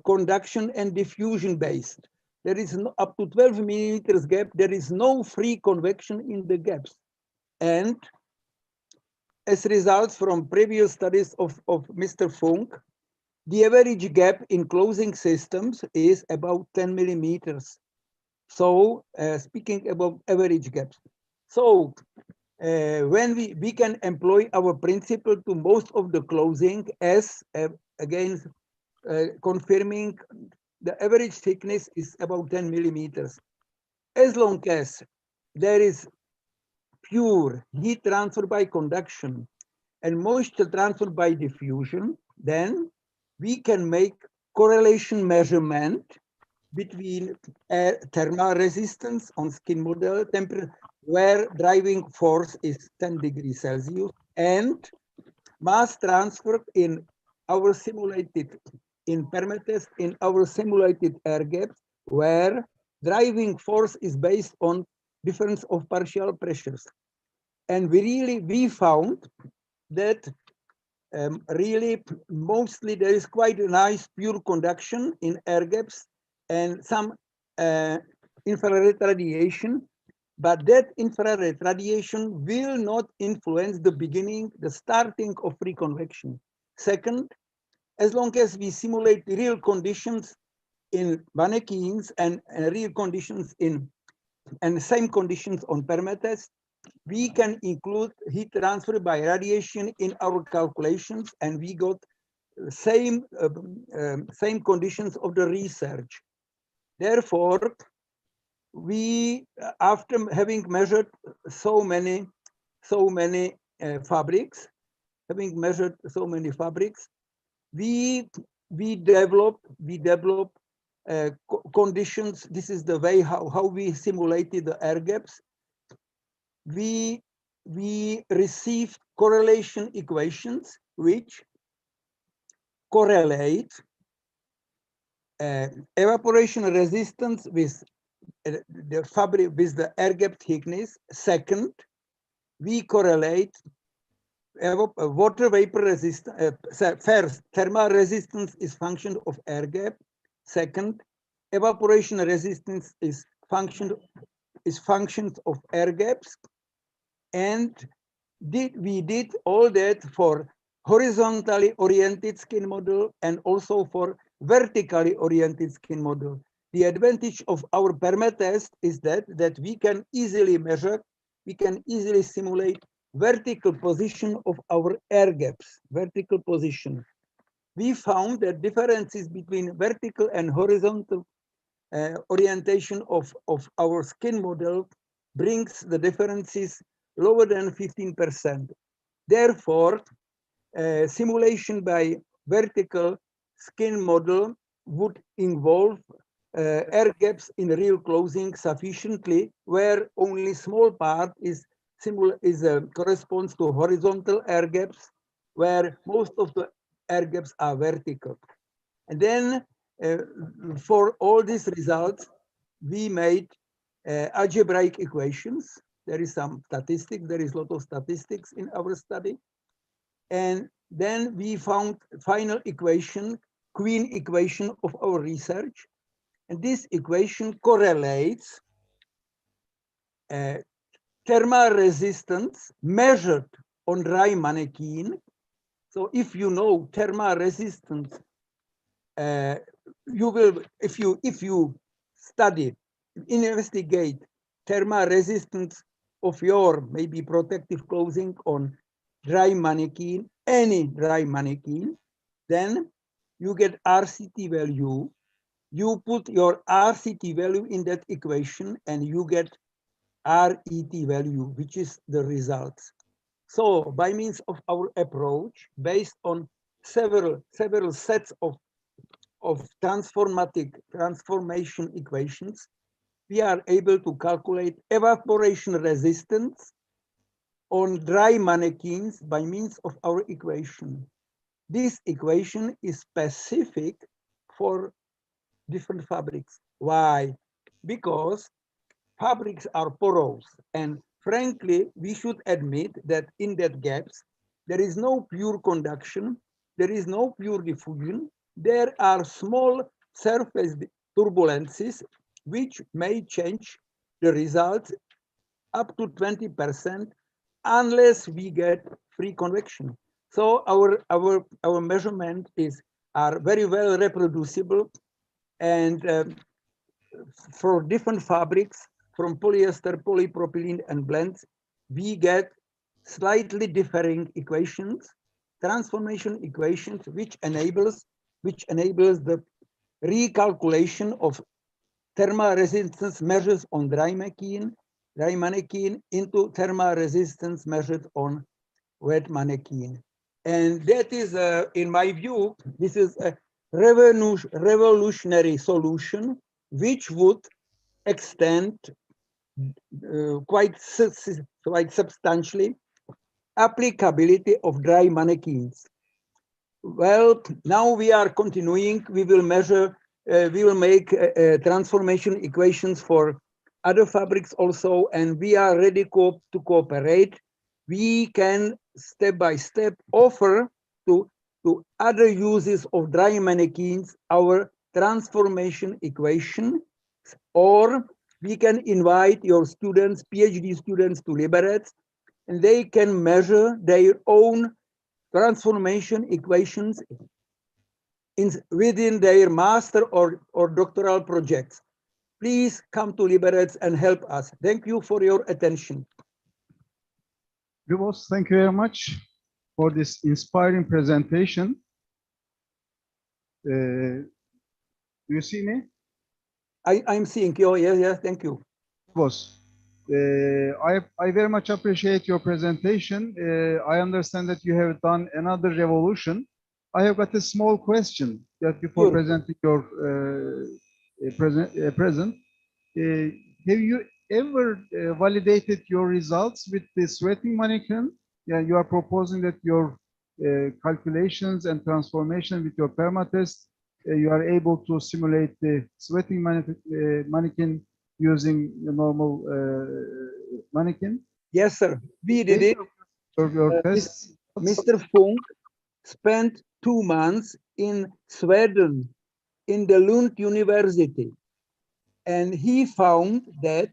[SPEAKER 5] conduction and diffusion based. There is no, up to 12 millimeters gap, there is no free convection in the gaps. And as results from previous studies of Mr. Funk, the average gap in closing systems is about 10 millimeters. So speaking about average gaps. So when we can employ our principle to most of the closing as again confirming the average thickness is about 10 millimeters. As long as there is pure heat transfer by conduction and moisture transfer by diffusion, then we can make correlation measurement between thermal resistance on skin model temperature, where driving force is 10 degrees Celsius, and mass transfer in our simulated, in perma-test, in our simulated air gaps, where driving force is based on difference of partial pressures. And we found that really mostly there is quite a nice pure conduction in air gaps and some infrared radiation, but that infrared radiation will not influence the starting of free convection. Second, as long as we simulate real conditions in mannequins and real conditions and same conditions on perma-test, we can include heat transfer by radiation in our calculations, and we got same conditions of the research. Therefore, we, after having measured so many fabrics, we develop conditions. This is the way how we simulated the air gaps. We received correlation equations which correlate evaporation resistance with the fabric with the air gap thickness. Second, we correlate water vapor resistance. First, thermal resistance is function of air gap. Second, evaporation resistance is functions of air gaps. And we did all that for horizontally oriented skin model and also for vertically oriented skin model. The advantage of our perma-test is that we can easily measure, we can easily simulate vertical position of our air gaps, vertical position. We found that differences between vertical and horizontal orientation of our skin model brings the differences lower than 15%. Therefore, simulation by vertical skin model would involve air gaps in real closing sufficiently, where only small part corresponds to horizontal air gaps, where most of the air gaps are vertical. And then for all these results, we made algebraic equations. There is some statistics, there is a lot of statistics in our study. And then we found final equation, queen equation of our research. And this equation correlates thermal resistance measured on dry Manikin. So if you know thermal resistance, you will, if you study, investigate thermal resistance of your maybe protective clothing on dry Manikin, any dry Manikin, then you get RCT value. You put your RCT value in that equation and you get RET value, which is the results. So by means of our approach, based on several sets of transformation equations, we are able to calculate evaporation resistance on dry Manekins by means of our equation. This equation is specific for different fabrics. Why? Because fabrics are porous, and frankly, we should admit that in that gaps, there is no pure conduction, there is no pure diffusion, there are small surface turbulences which may change the results up to 20% unless we get free convection. So our measurement are very well reproducible, and for different fabrics, from polyester, polypropylene, and blends, we get slightly differing equations, transformation equations, which enables the recalculation of thermal resistance measures on dry Manikin into thermal resistance measured on wet Manikin. And that is, in my view, this is a revolutionary solution which would extend quite substantially applicability of dry Manekins. Well, now we are continuing. We will measure, we will make transformation equations for other fabrics also, and we are ready to cooperate. We can step by step offer to other uses of dry Manekins our transformation equation, or we can invite your students, PhD students, to Liberec, and they can measure their own transformation equations within their master or doctoral projects. Please come to Liberec and help us. Thank you for your attention.
[SPEAKER 1] Lubos, thank you very much for this inspiring presentation. Do you see me?
[SPEAKER 5] I'm seeing you. Yes, thank you.
[SPEAKER 1] Lubos, I very much appreciate your presentation. I understand that you have done another revolution. I have got a small question that before presenting your present. Have you ever validated your results with the sweating Manikin? Yeah, you are proposing that your calculations and transformation with your permatest, you are able to simulate the sweating Manikin using the normal Manikin?
[SPEAKER 5] Yes, sir. We did it.
[SPEAKER 1] Your tests.
[SPEAKER 5] Mr. Funk spent 2 months in Sweden, in the Lund University, and he found that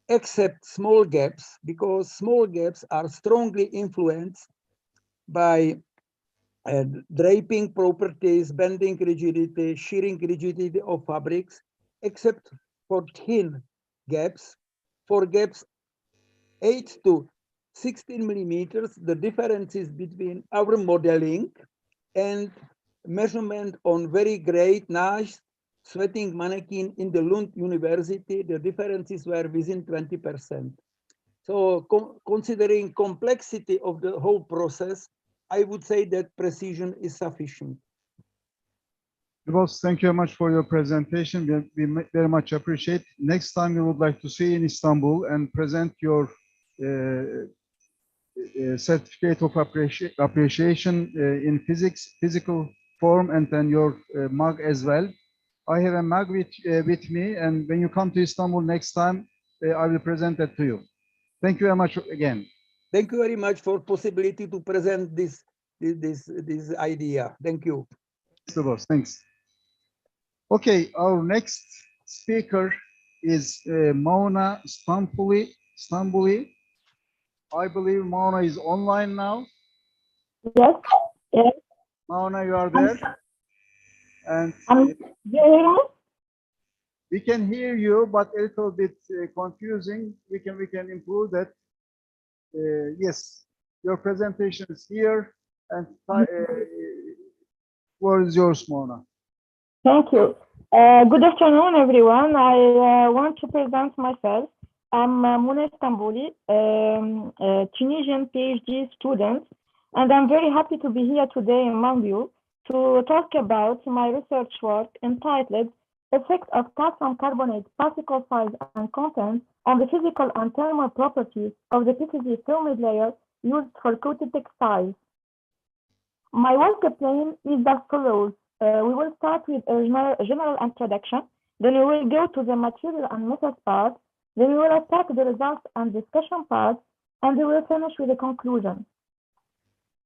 [SPEAKER 5] except small gaps, because small gaps are strongly influenced by draping properties, bending rigidity, shearing rigidity of fabrics, except for thin gaps. For gaps 8 to 16 millimeters, the differences between our modeling and measurement on very great, nice sweating Manikin in the Lund University, the differences were within 20%. So considering complexity of the whole process, I would say that precision is sufficient.
[SPEAKER 1] Lubos, thank you very much for your presentation. We very much appreciate. Next time we would like to see you in Istanbul and present your certificate of appreciation in physical form, and then your mug as well. I have a mug with me, and when you come to Istanbul next time, I will present that to you. Thank you very much again.
[SPEAKER 5] Thank you very much for possibility to present this idea. Thank you.
[SPEAKER 1] Lubos, thanks. Okay, our next speaker is Mouna Stambouli. I believe Mouna is online now.
[SPEAKER 6] Yes, yes.
[SPEAKER 1] Mouna, you are there? And we can hear you, but a little bit confusing. We can improve that. Yes, your presentation is here, and word is yours, Mouna.
[SPEAKER 6] Thank you. Good afternoon, everyone. I want to present myself. I'm Mouna Stambouli, a Tunisian PhD student, and I'm very happy to be here today among you to talk about my research work entitled Effect of Calcium Carbonate Particle Size and Content on the Physical and Thermal Properties of the PVC film layer used for coated textiles. My work plan is as follows. We will start with a general introduction, then we will go to the material and methods part, then we will attack the results and discussion part, and we will finish with a conclusion.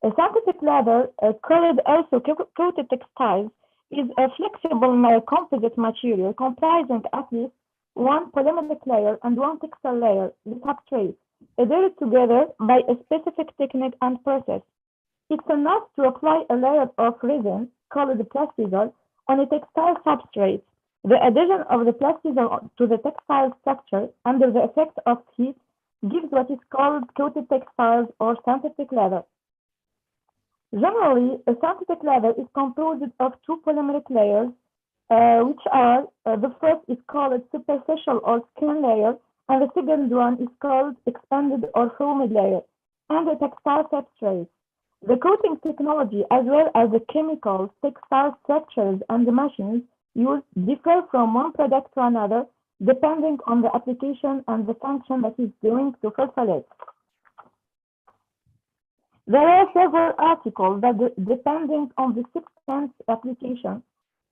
[SPEAKER 6] A synthetic leather, called also coated textiles, is a flexible composite material comprising at least one polymeric layer and one textile layer, the substrate, adhered together by a specific technique and process. It's enough to apply a layer of resin, called the plastisol, on a textile substrate. The addition of the plastisol to the textile structure under the effect of heat gives what is called coated textiles or synthetic leather. Generally, a synthetic leather is composed of two polymeric layers, which are, the first is called superficial or skin layer, and the second one is called expanded or foamed layer, and the textile substrate. The coating technology, as well as the chemicals, textile structures, and the machines used differ from one product to another, depending on the application and the function that is going to fulfill it. There are several articles that, depending on the substance application,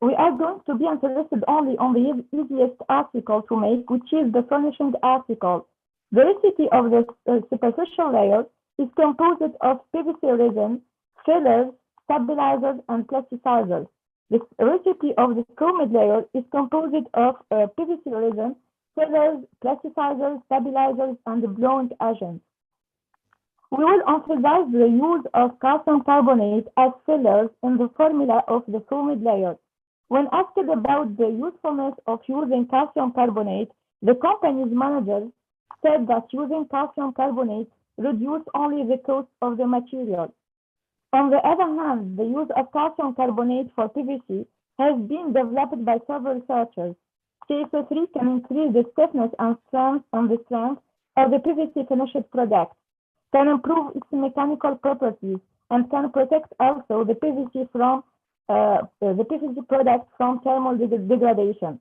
[SPEAKER 6] we are going to be interested only on the easiest article to make, which is the furnishing article. The recipe of the superficial layer is composed of PVC resin, fillers, stabilizers, and plasticizers. The recipe of the foamed layer is composed of PVC resin, fillers, plasticizers, stabilizers, and blowing agents. We will emphasize the use of calcium carbonate as fillers in the formula of the foamed layer. When asked about the usefulness of using calcium carbonate, the company's managers said that using calcium carbonate reduces only the cost of the material. On the other hand, the use of calcium carbonate for PVC has been developed by several researchers. CSO3 can increase the stiffness and strength of the PVC finished product, can improve its mechanical properties, and can protect also the PVC from the PVC product from thermal degradation.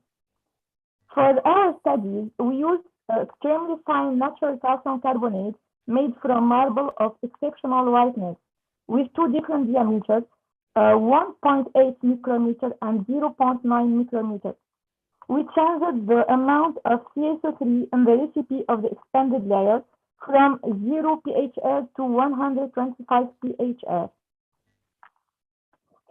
[SPEAKER 6] For our studies, we used extremely fine natural calcium carbonate made from marble of exceptional whiteness, with two different diameters, 1.8 micrometer and 0.9 micrometer. We changed the amount of CSO3 in the recipe of the expanded layer from 0 pHr to 125 pHr.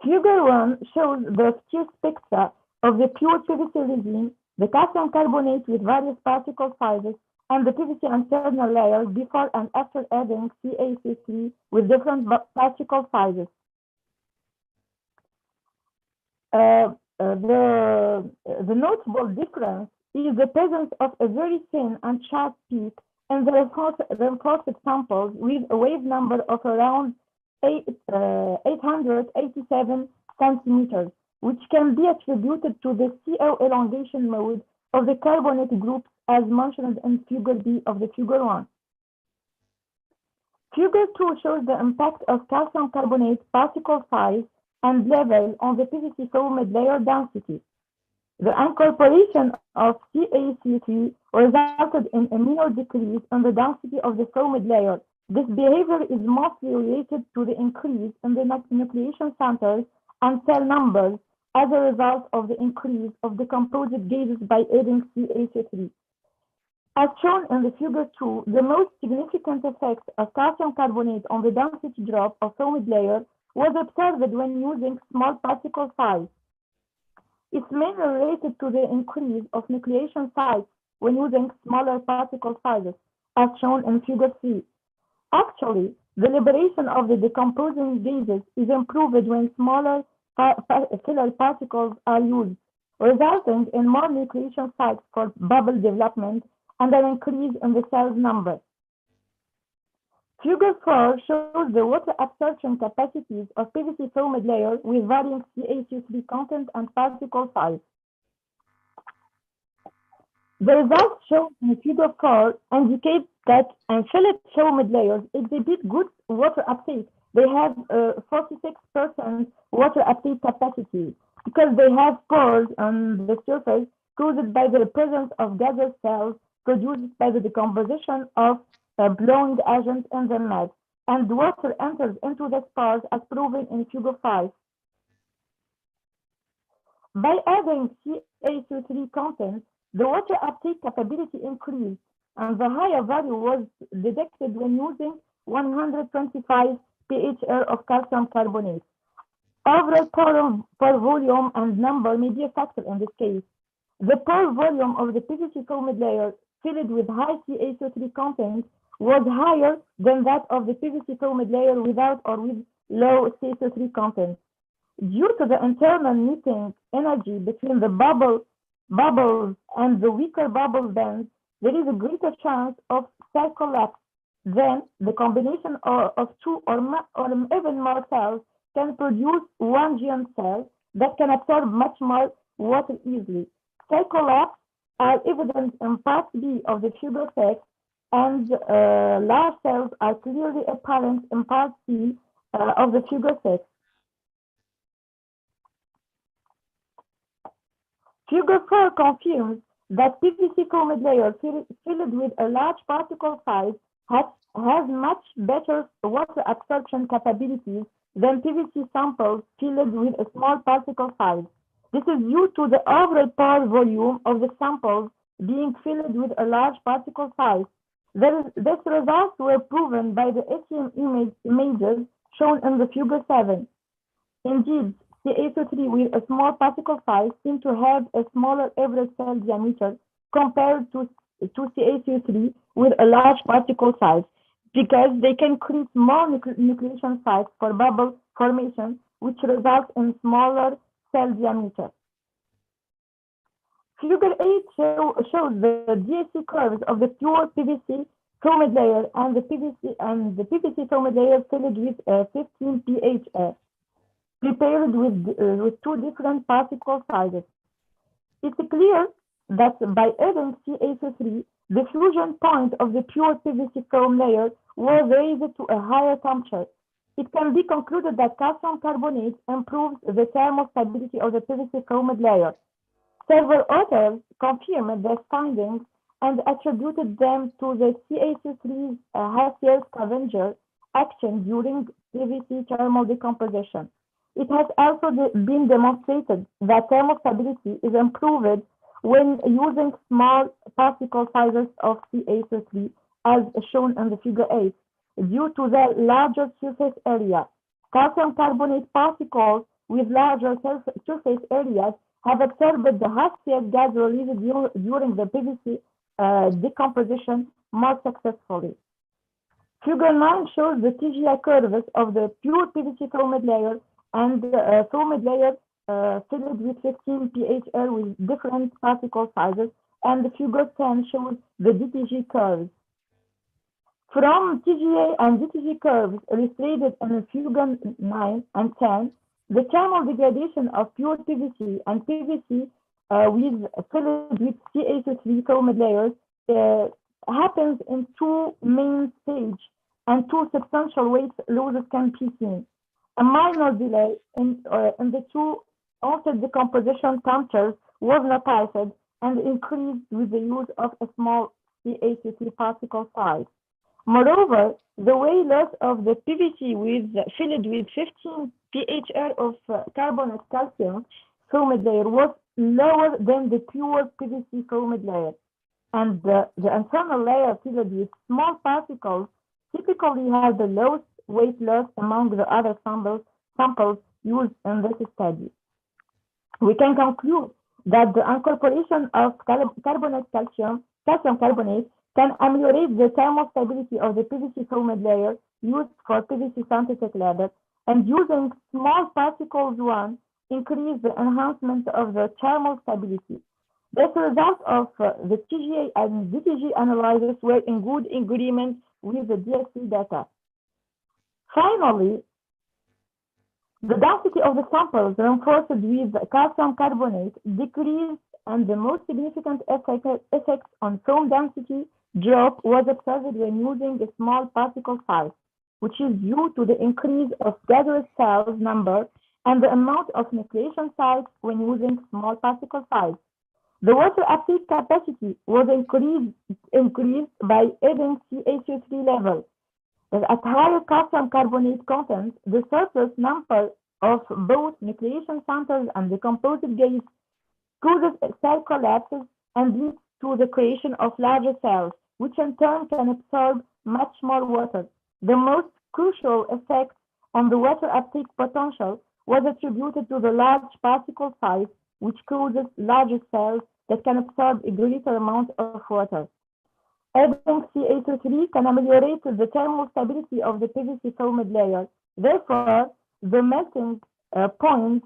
[SPEAKER 6] Figure 1 shows the few spectra of the pure PVC resin, the calcium carbonate with various particle sizes, and the PVC internal layer before and after adding CaC3 with different particle sizes. The notable difference is the presence of a very thin and sharp peak in the reinforced samples with a wave number of around 887 centimeters, which can be attributed to the CO elongation mode of the carbonate groups as mentioned in Figure B of the Figure 1. Figure 2 shows the impact of calcium carbonate particle size and level on the PVC foamed layer density. The incorporation of CaC3 resulted in a minor decrease in the density of the foamed layer, This behavior is mostly related to the increase in the nucleation centers and cell numbers as a result of the increase of the composite gases by adding CaCO3. As shown in the figure 2, the most significant effect of calcium carbonate on the density drop of solid layer was observed when using small particle size. It's mainly related to the increase of nucleation sites when using smaller particle sizes, as shown in figure 3. Actually, the liberation of the decomposing gases is improved when smaller filler particles are used, resulting in more nucleation sites for bubble development and an increase in the cell's number. Figure 4 shows the water absorption capacities of PVC film layer with varying CaCO3 content and particle size. The results shown in figure 4 indicate that unfilled film layers exhibit good water uptake. They have 46% water uptake capacity because they have pores on the surface caused by the presence of gaseous cells produced by the decomposition of blowing agents in the mud, and water enters into the spores as proven in figure 5. By adding CaCO3 content, the water uptake capability increased, and the higher value was detected when using 125 pHr of calcium carbonate. Overall pore volume and number may be a factor in this case. The pore volume of the PVC film layer filled with high CaCO3 content was higher than that of the PVC film layer without or with low CaCO3 content. Due to the internal knitting energy between the bubbles and the weaker bubble bands, there is a greater chance of cell collapse. Then the combination of two or even more cells can produce one giant cell that can absorb much more water easily. Cell collapse are evident in part B of the figure 6, and large cells are clearly apparent in part C of the figure 6. Figure 4 confirms that PVC film layer filled with a large particle size has much better water absorption capabilities than PVC samples filled with a small particle size. This is due to the overall pore volume of the samples being filled with a large particle size. These results were proven by the SEM images shown in the figure 7. Indeed, CaCO3 with a small particle size seem to have a smaller average cell diameter compared to CaCO3 with a large particle size, because they can create more nucleation sites for bubble formation, which results in smaller cell diameter. Figure 8 shows the DSC curves of the pure PVC film layer and the PVC film layer filled with 15 pHr, prepared with two different particle sizes. It's clear that by adding CaCO3, the fusion point of the pure PVC film layer was raised to a higher temperature. It can be concluded that calcium carbonate improves the thermal stability of the PVC film layer. Several authors confirmed their findings and attributed them to the CaCO3's healthier scavenger action during PVC thermal decomposition. It has also been demonstrated that thermal stability is improved when using small particle sizes of CaCO3, as shown in the figure 8, due to the larger surface area. Calcium carbonate particles with larger surface areas have absorbed the healthier gas released during the PVC decomposition more successfully. Figure 9 shows the TGI curves of the pure PVC film layer and film layer filled with 15 pHr with different particle sizes, and the figure 10 shows the DTG curves. From TGA and DTG curves illustrated in figure 9 and 10, the thermal degradation of pure PVC and PVC filled with CaCO3 film layers happens in two main stages, and two substantial weight losses can be seen. A minor delay in the two altered decomposition temperatures was noticed and increased with the use of a small CaCO3 particle size. Moreover, the weight loss of the PVC filled with 15 pHr of carbonate calcium foaming layer was lower than the pure PVC foaming layer, and the internal layer filled with small particles typically has the lowest weight loss among the other samples used in this study. We can conclude that the incorporation of calcium carbonate can ameliorate the thermal stability of the PVC foaming layer used for PVC synthetic leather, and using small particles increase the enhancement of the thermal stability. As a result of the TGA and DTG analyzers were in good agreement with the DSC data. Finally, the density of the samples reinforced with calcium carbonate decreased, and the most significant effect on foam density drop was observed when using a small particle size, which is due to the increase of gaseous cells number and the amount of nucleation sites when using small particle size. The water uptake capacity was increased by adding CaCO3 levels. At higher calcium carbonate content, the surface number of both nucleation centers and the composite gas causes cell collapses and leads to the creation of larger cells, which in turn can absorb much more water. The most crucial effect on the water uptake potential was attributed to the large particle size, which causes larger cells that can absorb a greater amount of water. Adding CaCO3 can ameliorate the thermal stability of the PVC foaming layer. Therefore, the melting point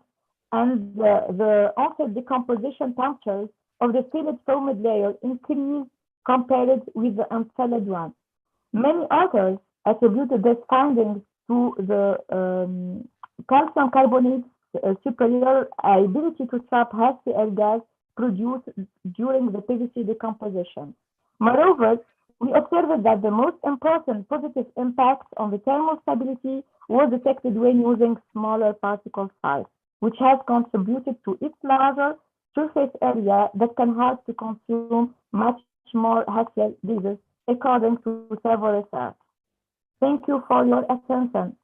[SPEAKER 6] and the onset decomposition temperatures of the filled foaming layer increase compared with the unfilled one. Many authors attributed these findings to the calcium carbonate's superior ability to trap HCl gas produced during the PVC decomposition. Moreover, we observed that the most important positive impact on the thermal stability was detected when using smaller particle size, which has contributed to its larger surface area that can help to consume much more HCl gases, according to several research. Thank you for your attention.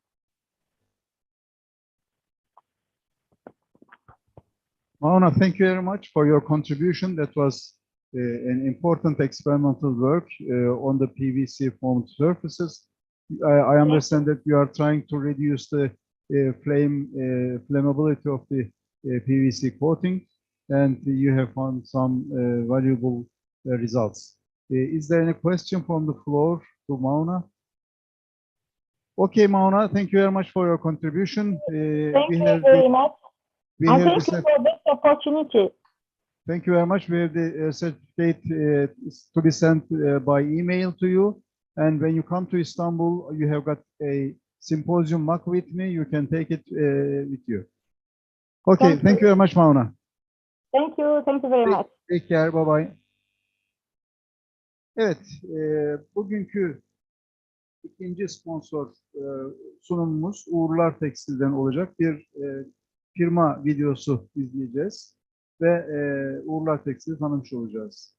[SPEAKER 1] Mouna, thank you very much for your contribution. That was an important experimental work on the PVC formed surfaces. I understand that you are trying to reduce the flammability of the PVC coating, and you have found some valuable results. Is there any question from the floor to Mouna? Okay, Mouna, thank you very much for your contribution.
[SPEAKER 6] Thank you very much. And thank you for this opportunity.
[SPEAKER 1] Thank you very much. We have the certificate to be sent by email to you. And when you come to Istanbul, you have got a symposium mug with me. You can take it with you. Okay, thank you very much, Mouna.
[SPEAKER 6] Thank you very much.
[SPEAKER 1] Take care, bye bye. Evet, bugünkü ikinci sponsor sunumumuz Uğurlar Tekstil'den olacak. Bir firma videosu izleyeceğiz ve Uğurlar Tekstil'i tanımış olacağız.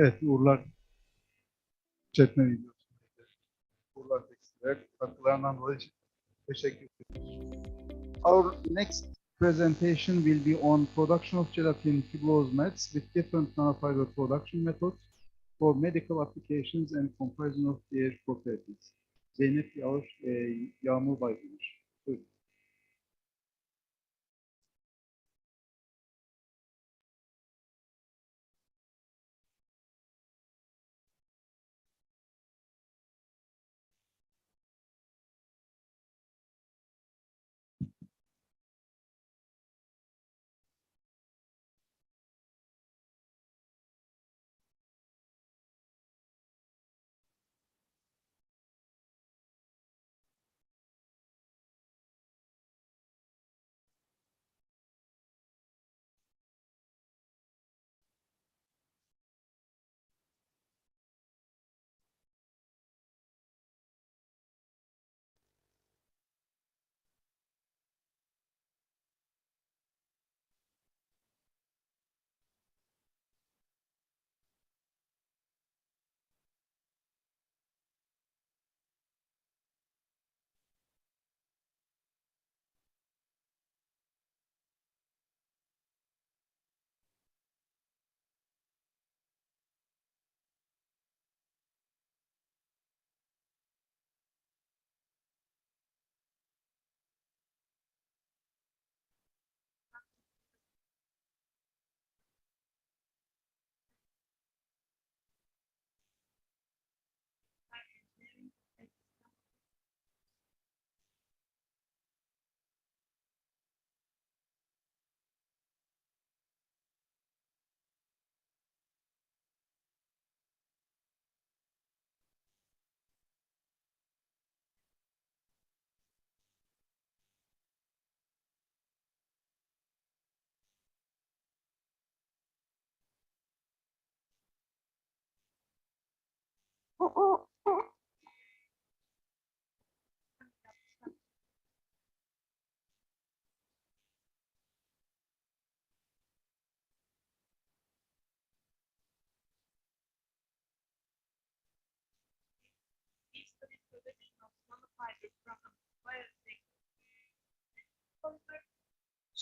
[SPEAKER 1] Evet, Uğurlar işletme videosu. Uğurlar Tekstil'e katkılarından dolayı teşekkür ederim. Our next presentation will be on production of gelatin fibrous mats with different nanofiber production methods for medical applications and comparison of their properties. Zeynep, Yağmur, Baydemir. Buyurun.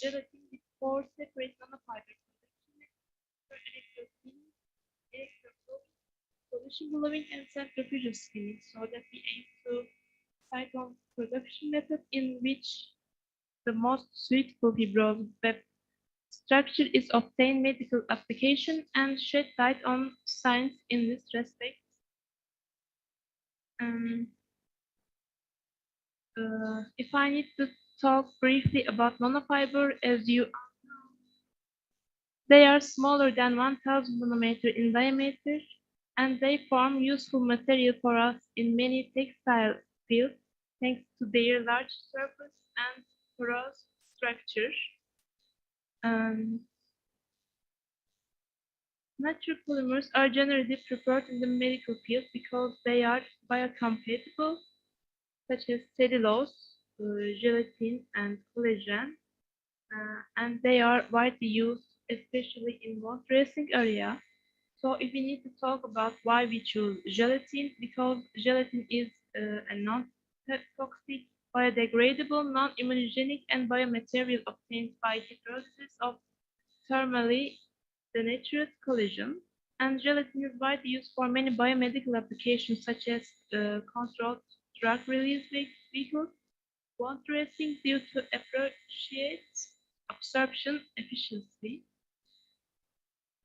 [SPEAKER 7] Gelatin with 4 separate nanofiber solution blowing and centrifugal spinning, so that we aim to decide on production method in which the most suitable fibrous web structure is obtained medical application and shed light on science in this respect. If I need to talk briefly about nanofiber, as you know, they are smaller than 1000 nanometer in diameter, and they form useful material for us in many textile fields, thanks to their large surface and porous structure. Natural polymers are generally preferred in the medical field because they are biocompatible, such as cellulose, gelatin, and collagen, and they are widely used, especially in wound dressing area. So if we need to talk about why we choose gelatin, because gelatin is a non-toxic, biodegradable, non-immunogenic, and biomaterial obtained by hydrolysis of thermally denatured collagen. And gelatin is widely used for many biomedical applications, such as controlled drug release vehicles, wound dressing due to appropriate absorption efficiency.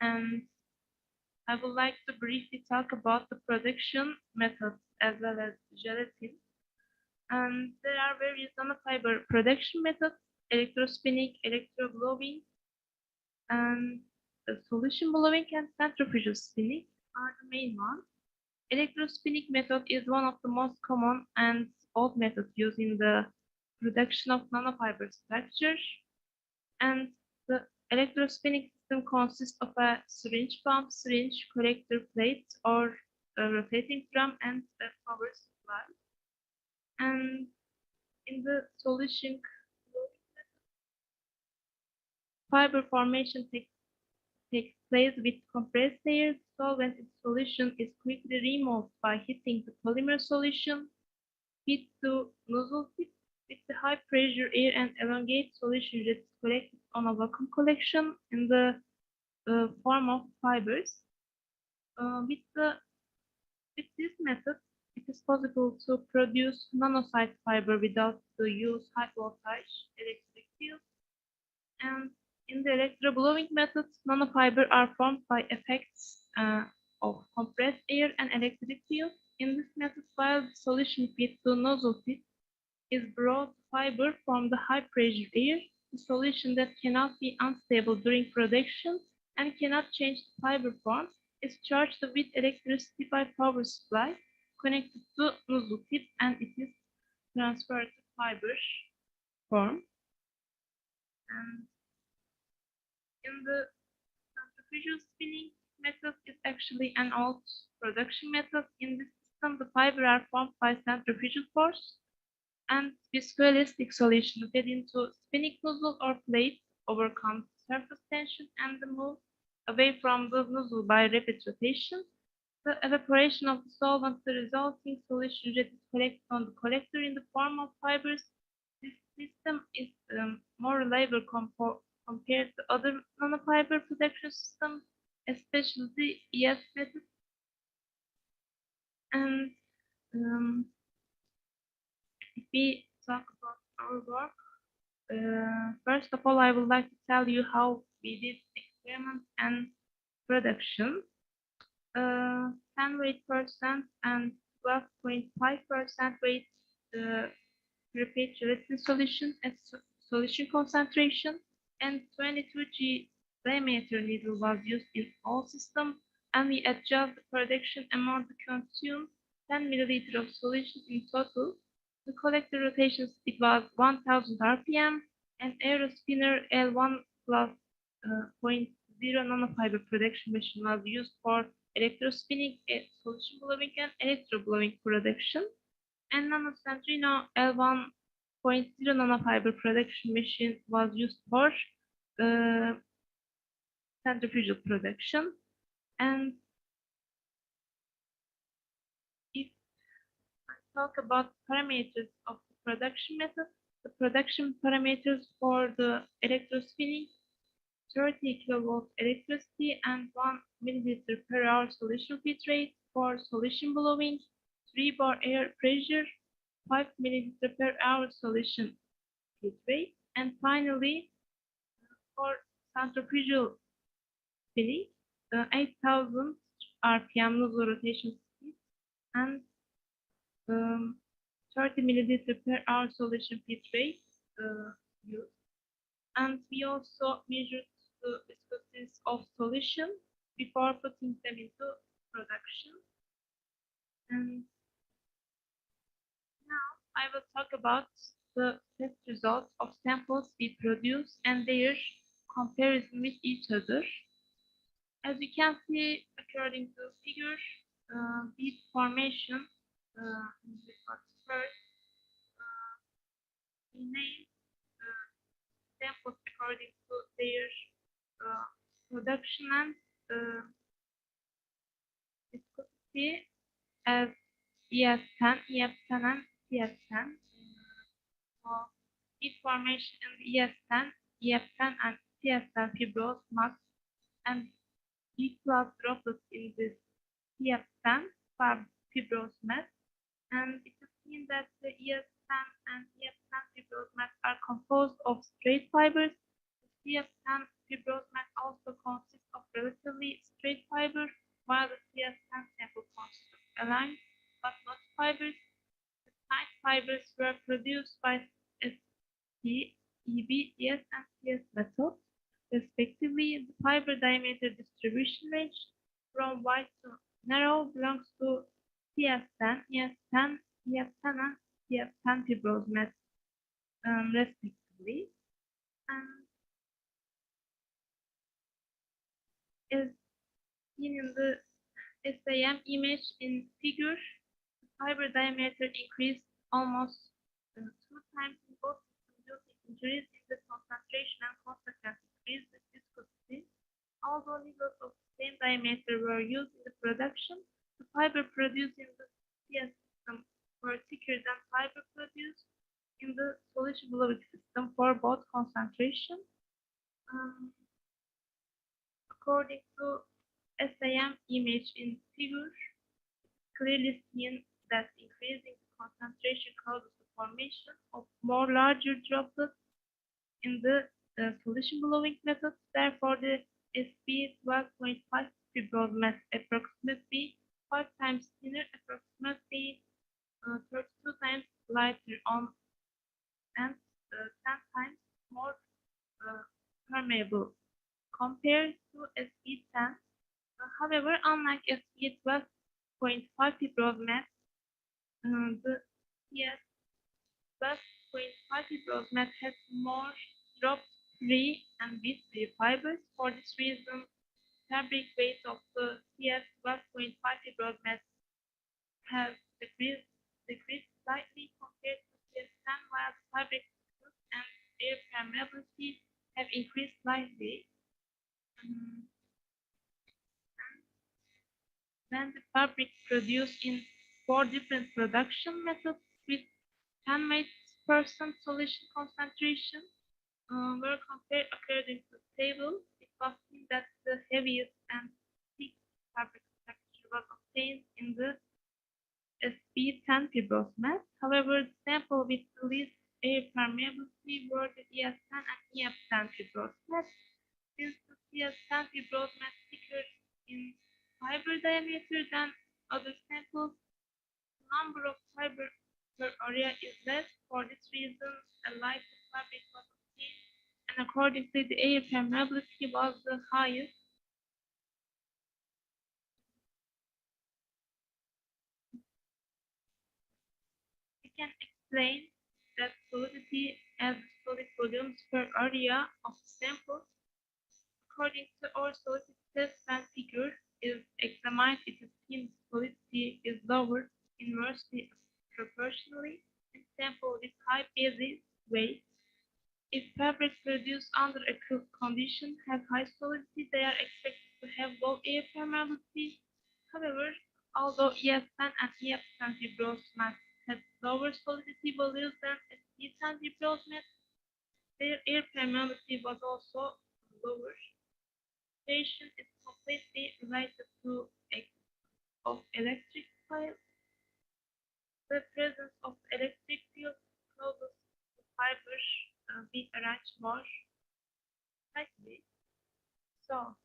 [SPEAKER 7] And I would like to briefly talk about the production methods as well as gelatin. And there are various nanofiber production methods: electrospinning, electroblowing, and solution blowing and centrifugal spinning are the main ones. Electrospinning method is one of the most common and old methods used in the production of nanofiber structure. And the electrospinning system consists of a syringe pump, syringe collector plate, or a rotating drum and a power supply. And in the solution fiber formation takes takes place with compressed air, the solvent in solution is quickly removed by heating the polymer solution. Feed to nozzle tip with the high pressure air and elongate solution that is collected on a vacuum collection in the form of fibers. With this method, it is possible to produce nanosite fiber without the use high voltage electric field. And in the electroblowing method, nanofiber are formed by effects of compressed air and electric field. In this method, while the solution feed to nozzle tip is brought fiber from the high pressure air, the solution that cannot be unstable during production and cannot change the fiber form is charged with electricity by power supply connected to nozzle tip, and it is transferred to fiber form. And in the centrifugal spinning method is actually an old production method. In this system, the fiber are formed by centrifugal force, and viscoelastic solution fed into spinning nozzle or plate overcomes surface tension and the move away from the nozzle by rapid rotation. The evaporation of the solvent, the resulting solution that is collected on the collector in the form of fibers. This system is more reliable compared to other nanofiber production systems, especially the ES method. And if we talk about our work, first of all, I would like to tell you how we did experiments and production. 10 weight percent and 12.5% weight prepared gelatin solution at solution concentration, and 22G diameter needle was used in all systems, and we adjust the production amount to consume 10 milliliters of solution in total. The collector rotation speed was 1000 RPM, and aero spinner L1 plus 0.0 nanofiber production machine was used for electrospinning, solution blowing, and electroblowing production. And nanocentrino L1.0 nanofiber production machine was used for centrifugal production. And if I talk about parameters of the production method, the production parameters for the electrospinning: 30 kilovolt electricity and 1 milliliter per hour solution feed rate. For solution blowing, 3 bar air pressure, 5 milliliter per hour solution feed rate. And finally, for centrifugal spinning, 8000 RPM nozzle rotation speed and 30 milliliter per hour solution feed rate used. And we also measured the viscosities of solution before putting them into production. And now I will talk about the test results of samples we produce and their comparison with each other. As you can see, according to the figure, bead formation first, we name samples according to their production and viscosity as ES10, EF10, and CS10. Bead formation in the ES10, EF10, and CS10 fibrous mass, and B class droplets in this CF10 fibrous mass. And it is seen that the ES10 and EF10 fibrous mass are composed of straight fibers. The CF10 fibrous mass also consists of relatively straight fibers, while the CS10 sample consists of aligned but not fibers. The tight fibers were produced by ST, EB, ES, and CS methods, respectively. The fiber diameter distribution range from wide to narrow belongs to CS10, ES10, EF10, and CF10 fibrous mass, respectively. And as seen in the SAM image in figure, the fiber diameter increased almost 2 times in both systems due to increase in the concentration and consequently increase the viscosity. Although needles of the same diameter were used in the production, the fiber produced in the CS system were thicker than fiber produced in the solution blowing system for both concentration. According to SAM image in figure, clearly seen that increasing the concentration causes the formation of more larger droplets in the solution blowing method. Therefore, the SB 12.5 fibrous mass approximately 5 times thinner, approximately 32 times lighter on, and 10 times more permeable compared to SB10. However, unlike SB 12.5 fibrous mass, the CS 12.5 fibrous mass has more drop-free and bead-free fibers. For this reason, fabric weight of the CS 12.5 fibrous mass has decreased slightly compared to CS10, while the fabric and air permeability have increased slightly. When the fabric produced in 4 different production methods with 10% solution concentration were compared according to the table, it was seen that the heaviest and thickest fabric structure was obtained in the SB10 fibrous mass. However, the sample with the least air permeability were the ES10 and EF10 fibrous mass. Since the CS10 fibrous mass thicker in fiber diameter than other samples, the number of fiber per area is less. For this reason, a lighter fabric was obtained, and accordingly, the air permeability was the highest. We can explain that solidity as the solid volumes per area of the sample. According to our solidity test, when figure is examined, it is seen the solidity is lower inversely proportionally in sample with high basic weight. If fabric produced under acrylic condition have high solidity, they are expected to have low air permeability. However, although ES10 and EF10 fibrous mass had lower solidity values than SB10 fibrous mass, their air permeability was also lower. Station is completely related to of electric field. The presence of electric field causes the fibers be arranged more tightly. So,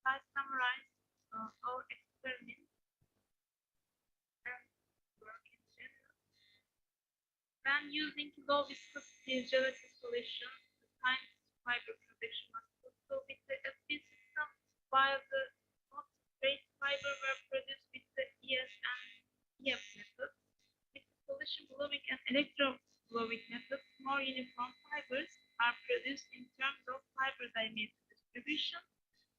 [SPEAKER 7] I summarize our experiment and work in general. When using low viscosity gelatin solution, the time fiber production was possible with the SB system, while the straight fiber were produced with the ES and EF method. With the solution blowing and electro blowing methods, more uniform fibers are produced in terms of fiber diameter distribution.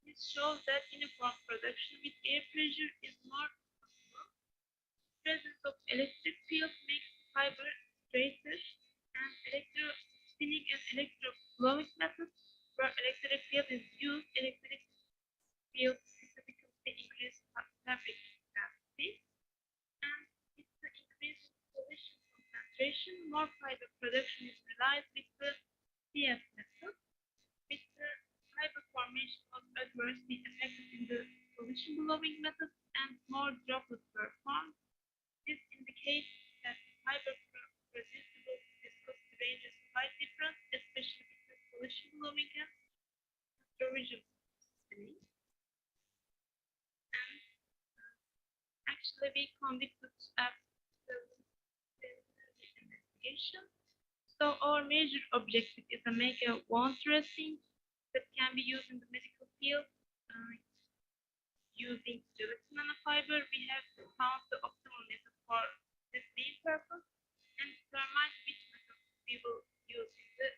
[SPEAKER 7] This shows that uniform production with air pressure is more possible. The presence of electric field makes the fiber straighter, and electro spinning and electro blowing methods where electric field is used, electric field significantly increase fabric density, and with the increase in solution concentration, more fiber production is realized with the CS method. With the fiber formation was adversely affected in the solution blowing method and more droplets were formed. This indicates that fiber producible viscosity range is quite different, especially with the solution blowing and provision spinning. And actually, we conducted investigation. So our major objective is to make a wound dressing that can be used in the medical field. Using gelatin nanofiber, we have found the optimal method for this main purpose and determine which method we will use in the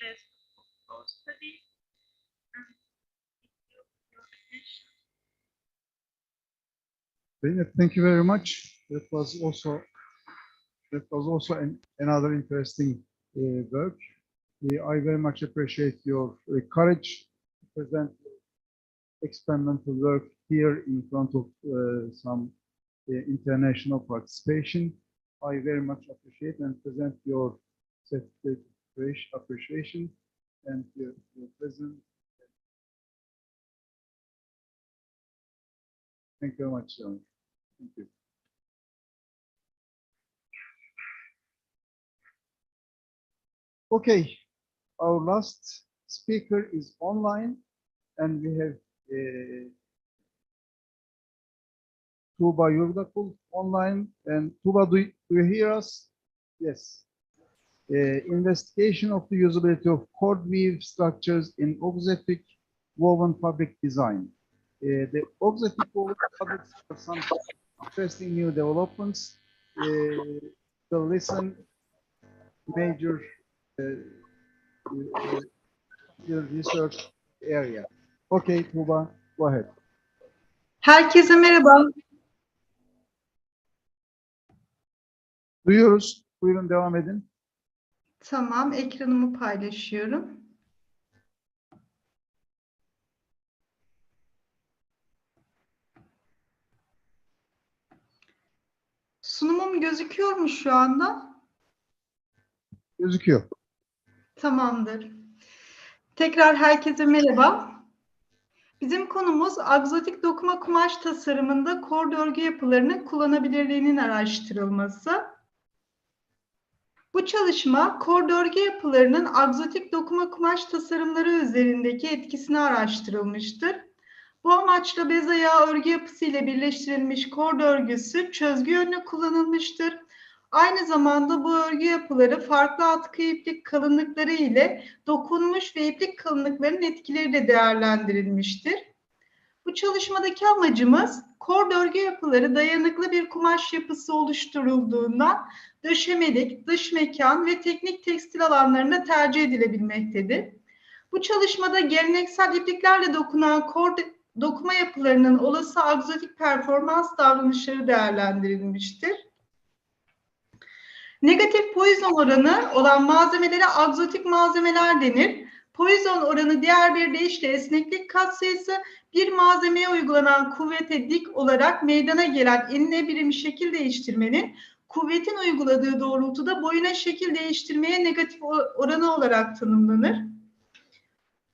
[SPEAKER 7] rest of our study. And thank you for your attention.
[SPEAKER 1] Zeynep, thank you very much. That was also another interesting work. I very much appreciate your courage present experimental work here in front of some international participation. I very much appreciate and present your appreciation and your presence. Thank you very much, Yağmur. Thank you. Okay, our last speaker is online, and we have Tuğba Yurdakul online. And Tuğba, do you hear us? Yes. Investigation of the usability of cord weave structures in Auxetic woven fabric design. The Auxetic woven fabrics are some interesting new developments. To listen major research area. Okay, Tuğba, go ahead.
[SPEAKER 8] Herkese merhaba.
[SPEAKER 1] Duyuyoruz. Buyurun, devam edin.
[SPEAKER 8] Tamam, ekranımı paylaşıyorum. Sunumum gözüküyor mu şu anda?
[SPEAKER 1] Gözüküyor.
[SPEAKER 8] Tamamdır. Tekrar herkese merhaba. Bizim konumuz agzotik dokuma kumaş tasarımında kord örgü yapılarının kullanılabilirliğinin araştırılması. Bu çalışma, kord örgü yapılarının agzotik dokuma kumaş tasarımları üzerindeki etkisini araştırılmıştır. Bu amaçla bez ayağı örgü yapısı ile birleştirilmiş kord örgüsü çözgü yönlü kullanılmıştır. Aynı zamanda bu örgü yapıları farklı atkı iplik kalınlıkları ile dokunmuş ve iplik kalınlıklarının etkileri de değerlendirilmiştir. Bu çalışmadaki amacımız kord örgü yapıları dayanıklı bir kumaş yapısı oluşturulduğunda döşemelik, dış mekan ve teknik tekstil alanlarında tercih edilebilmektedir. Bu çalışmada geleneksel ipliklerle dokunan kord dokuma yapılarının olası agzotik performans davranışları değerlendirilmiştir. Negatif poison oranı olan malzemelere agzotik malzemeler denir. Poison oranı diğer bir deyişle esneklik katsayısı bir malzemeye uygulanan kuvvete dik olarak meydana gelen enine birim şekil değiştirmenin kuvvetin uyguladığı doğrultuda boyuna şekil değiştirmeye negatif oranı olarak tanımlanır.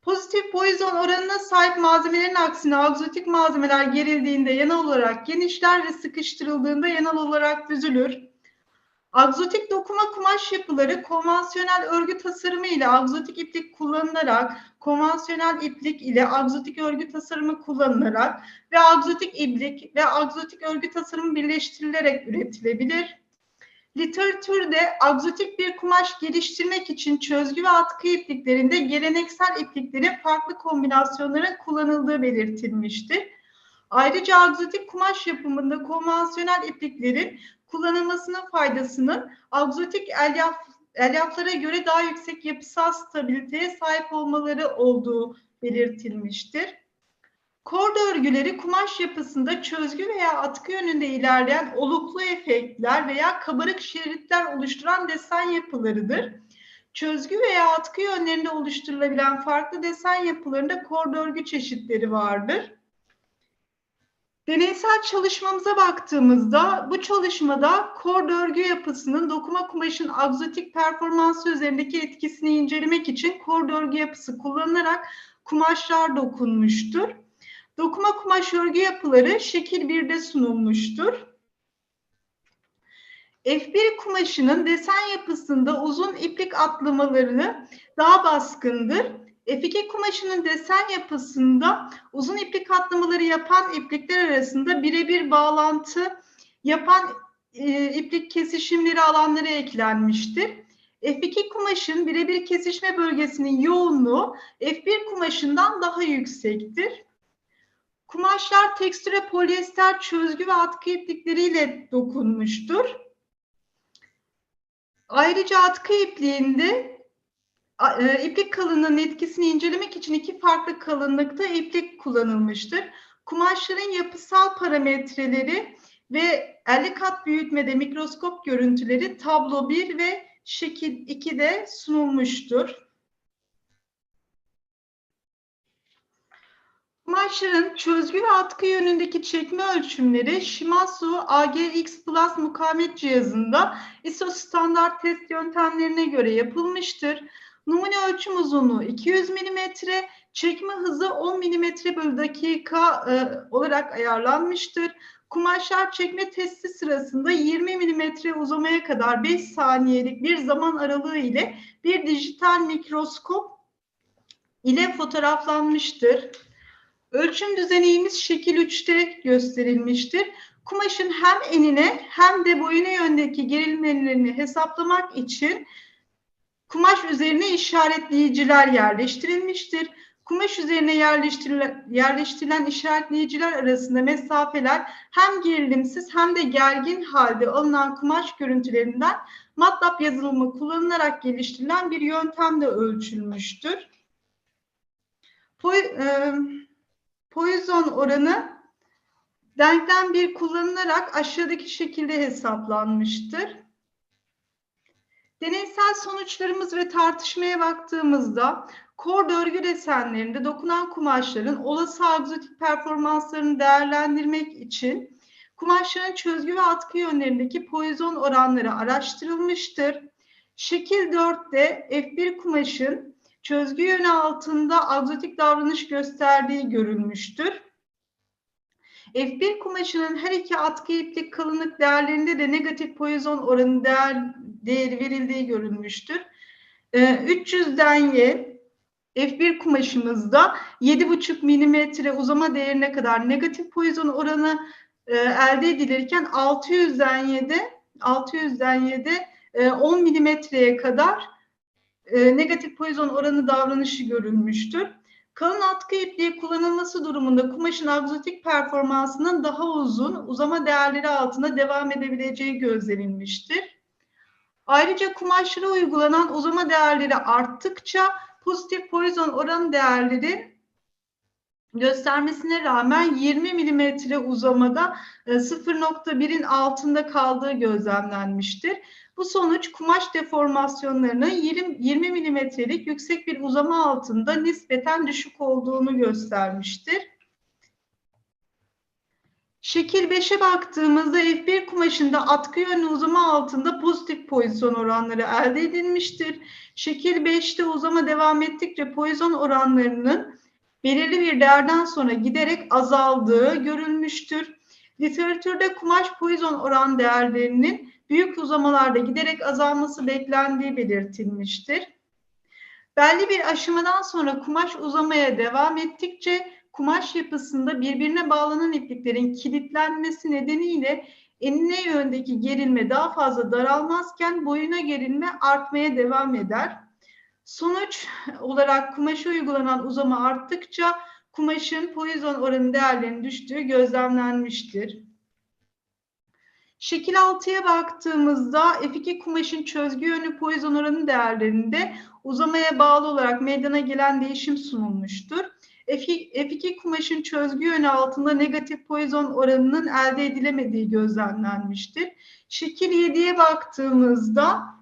[SPEAKER 8] Pozitif poison oranına sahip malzemelerin aksine agzotik malzemeler gerildiğinde yanal olarak genişler ve sıkıştırıldığında yanal olarak büzülür. Agzotik dokuma kumaş yapıları konvansiyonel örgü tasarımı ile agzotik iplik kullanılarak, konvansiyonel iplik ile agzotik örgü tasarımı kullanılarak ve agzotik iplik ve agzotik örgü tasarımı birleştirilerek üretilebilir. Literatürde agzotik bir kumaş geliştirmek için çözgü ve atkı ipliklerinde geleneksel ipliklerin farklı kombinasyonların kullanıldığı belirtilmiştir. Ayrıca agzotik kumaş yapımında konvansiyonel ipliklerin kullanılmasının faydasının agzotik elyaflara göre daha yüksek yapısal stabiliteye sahip olmaları olduğu belirtilmiştir. Kord örgüleri kumaş yapısında çözgü veya atkı yönünde ilerleyen oluklu efektler veya kabarık şeritler oluşturan desen yapılarıdır. Çözgü veya atkı yönlerinde oluşturulabilen farklı desen yapılarında kord örgü çeşitleri vardır. Deneysel çalışmamıza baktığımızda bu çalışmada kord örgü yapısının dokuma kumaşın agzotik performansı üzerindeki etkisini incelemek için kord örgü yapısı kullanılarak kumaşlar dokunmuştur. Dokuma kumaş örgü yapıları şekil 1'de sunulmuştur. F1 kumaşının desen yapısında uzun iplik atlamaları daha baskındır. F2 kumaşının desen yapısında uzun iplik atlamaları yapan iplikler arasında birebir bağlantı yapan iplik kesişimleri alanları eklenmiştir. F2 kumaşın birebir kesişme bölgesinin yoğunluğu F1 kumaşından daha yüksektir. Kumaşlar tekstüre polyester çözgü ve atkı iplikleriyle dokunmuştur. Ayrıca atkı ipliğinde iplik kalınlığının etkisini incelemek için iki farklı kalınlıkta iplik kullanılmıştır. Kumaşların yapısal parametreleri ve 50 kat büyütmede mikroskop görüntüleri tablo 1 ve şekil 2'de sunulmuştur. Kumaşların çözgü ve atkı yönündeki çekme ölçümleri Shimazu AGX Plus mukavemet cihazında ISO standart test yöntemlerine göre yapılmıştır. Numune ölçüm uzunluğu 200 mm, çekme hızı 10 mm/dakika olarak ayarlanmıştır. Kumaşlar çekme testi sırasında 20 mm uzamaya kadar 5 saniyelik bir zaman aralığı ile bir dijital mikroskop ile fotoğraflanmıştır. Ölçüm düzenimiz şekil 3'te gösterilmiştir. Kumaşın hem enine hem de boyuna yöndeki gerilmelerini hesaplamak için kumaş üzerine işaretleyiciler yerleştirilmiştir. Kumaş üzerine yerleştirilen işaretleyiciler arasında mesafeler hem gerilimsiz hem de gergin halde alınan kumaş görüntülerinden MATLAB yazılımı kullanılarak geliştirilen bir yöntemle ölçülmüştür. Poisson oranı denklem 1 kullanılarak aşağıdaki şekilde hesaplanmıştır. Deneysel sonuçlarımız ve tartışmaya baktığımızda kor örgü desenlerinde dokunan kumaşların olası agzotik performanslarını değerlendirmek için kumaşların çözgü ve atkı yönlerindeki Poisson oranları araştırılmıştır. Şekil 4'te F1 kumaşın çözgü yönü altında agzotik davranış gösterdiği görülmüştür. F1 kumaşının her iki atkı iplik kalınlık değerlerinde de negatif Poisson oranı değeri verildiği görülmüştür. 300'den Y F1 kumaşımızda 7,5 mm uzama değerine kadar negatif Poisson oranı elde edilirken 600'den Y'de 10 mm'ye kadar negatif Poisson oranı davranışı görülmüştür. Kalın atkı ipliği kullanılması durumunda kumaşın agzotik performansının daha uzun uzama değerleri altında devam edebileceği gözlenilmiştir. Ayrıca kumaşlara uygulanan uzama değerleri arttıkça pozitif Poisson oranı değerleri göstermesine rağmen 20 mm uzamada 0,1'in altında kaldığı gözlemlenmiştir. Bu sonuç kumaş deformasyonlarının 20 mm'lik yüksek bir uzama altında nispeten düşük olduğunu göstermiştir. Şekil 5'e baktığımızda F1 kumaşında atkı yönlü uzama altında pozitif Poisson oranları elde edilmiştir. Şekil 5'te uzama devam ettikçe Poisson oranlarının belirli bir değerden sonra giderek azaldığı görülmüştür. Literatürde kumaş Poisson oran değerlerinin büyük uzamalarda giderek azalması beklendiği belirtilmiştir. Belli bir aşamadan sonra kumaş uzamaya devam ettikçe kumaş yapısında birbirine bağlanan ipliklerin kilitlenmesi nedeniyle enine yöndeki gerilme daha fazla daralmazken boyuna gerilme artmaya devam eder. Sonuç olarak kumaşa uygulanan uzama arttıkça kumaşın Poisson oranı değerlerinin düştüğü gözlemlenmiştir. Şekil 6'ya baktığımızda F2 kumaşın çözgü yönlü Poisson oranı değerlerinde uzamaya bağlı olarak meydana gelen değişim sunulmuştur. F2 kumaşın çözgü yönü altında negatif Poisson oranının elde edilemediği gözlemlenmiştir. Şekil 7'ye baktığımızda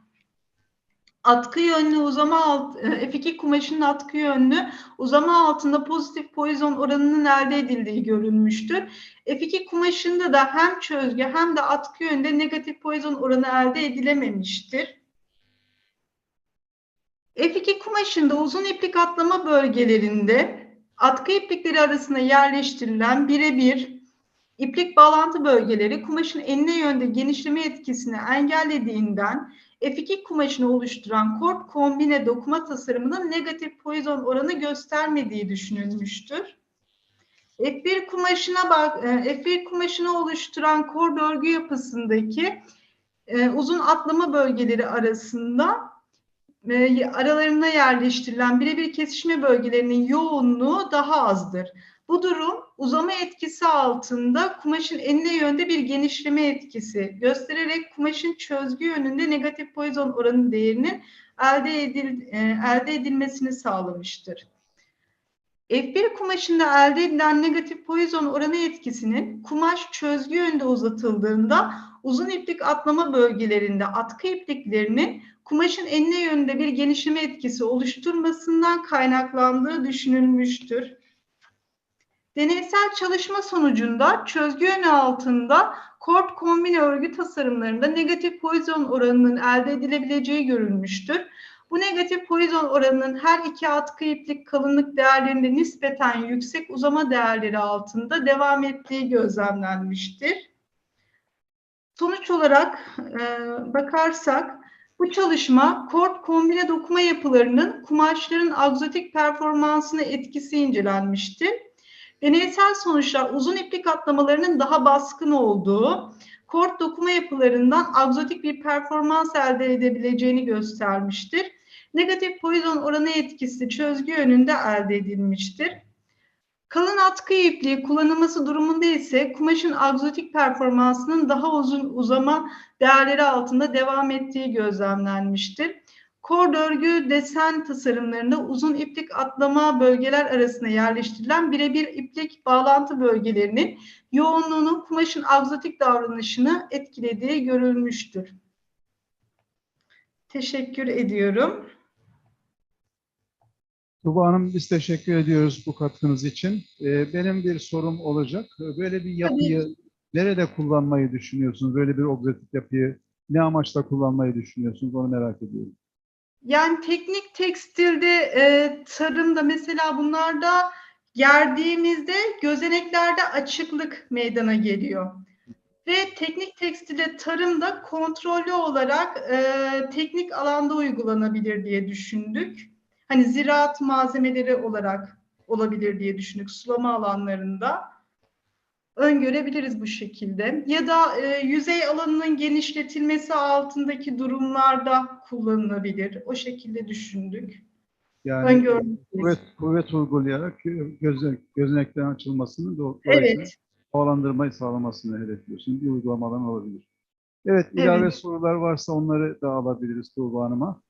[SPEAKER 8] atkı yönlü F2 kumaşının atkı yönlü uzama altında pozitif Poisson oranının elde edildiği görülmüştür. F2 kumaşında da hem çözgü hem de atkı yönünde negatif Poisson oranı elde edilememiştir. F2 kumaşında uzun iplik atlama bölgelerinde atkı iplikleri arasında yerleştirilen birebir iplik bağlantı bölgeleri kumaşın enine yönde genişleme etkisini engellediğinden F2 kumaşını oluşturan kort kombine dokuma tasarımının negatif Poisson oranı göstermediği düşünülmüştür. F1 kumaşını oluşturan kord örgü yapısındaki uzun atlama bölgeleri arasında aralarına yerleştirilen birebir kesişme bölgelerinin yoğunluğu daha azdır. Bu durum uzama etkisi altında kumaşın enine yönde bir genişleme etkisi göstererek kumaşın çözgü yönünde negatif Poisson oranı değerinin elde edilmesini sağlamıştır. F1 kumaşında elde edilen negatif Poisson oranı etkisinin kumaş çözgü yönde uzatıldığında uzun iplik atlama bölgelerinde atkı ipliklerinin kumaşın enine yönde bir genişleme etkisi oluşturmasından kaynaklandığı düşünülmüştür. Deneysel çalışma sonucunda çözgü yönü altında kort kombine örgü tasarımlarında negatif Poisson oranının elde edilebileceği görülmüştür. Bu negatif Poisson oranının her iki atkı iplik kalınlık değerlerinde nispeten yüksek uzama değerleri altında devam ettiği gözlemlenmiştir. Sonuç olarak bakarsak bu çalışma kort kombine dokuma yapılarının kumaşların agzotik performansına etkisi incelenmiştir. Deneysel sonuçlar uzun iplik atlamalarının daha baskın olduğu, kort dokuma yapılarından agzotik bir performans elde edebileceğini göstermiştir. Negatif Poisson oranı etkisi çözgü yönünde elde edilmiştir. Kalın atkı ipliği kullanılması durumunda ise kumaşın agzotik performansının daha uzun uzama değerleri altında devam ettiği gözlemlenmiştir. Kord örgü desen tasarımlarında uzun iplik atlama bölgeler arasında yerleştirilen birebir iplik bağlantı bölgelerinin yoğunluğunun kumaşın agzotik davranışını etkilediği görülmüştür. Teşekkür ediyorum.
[SPEAKER 1] Tuğba Hanım, biz teşekkür ediyoruz bu katkınız için. Benim bir sorum olacak. Böyle bir yapıyı nerede kullanmayı düşünüyorsunuz? Böyle bir objetif yapıyı ne amaçla kullanmayı düşünüyorsunuz? Onu merak ediyorum.
[SPEAKER 8] Yani teknik tekstilde, tarımda mesela bunlarda gerdiğimizde gözeneklerde açıklık meydana geliyor. Ve teknik tekstilde tarımda kontrollü olarak teknik alanda uygulanabilir diye düşündük. Hani ziraat malzemeleri olarak olabilir diye düşündük sulama alanlarında. Öngörebiliriz bu şekilde. Ya da yüzey alanının genişletilmesi altındaki durumlarda kullanılabilir. O şekilde düşündük.
[SPEAKER 1] Yani kuvvet uygulayarak gözeneklerin açılmasını dolayısıyla
[SPEAKER 8] Evet.
[SPEAKER 1] havalandırmayı sağlamasını hedefliyorsun. Bir uygulamadan olabilir. Evet, ilave sorular varsa onları da alabiliriz Tuğba Hanım'a.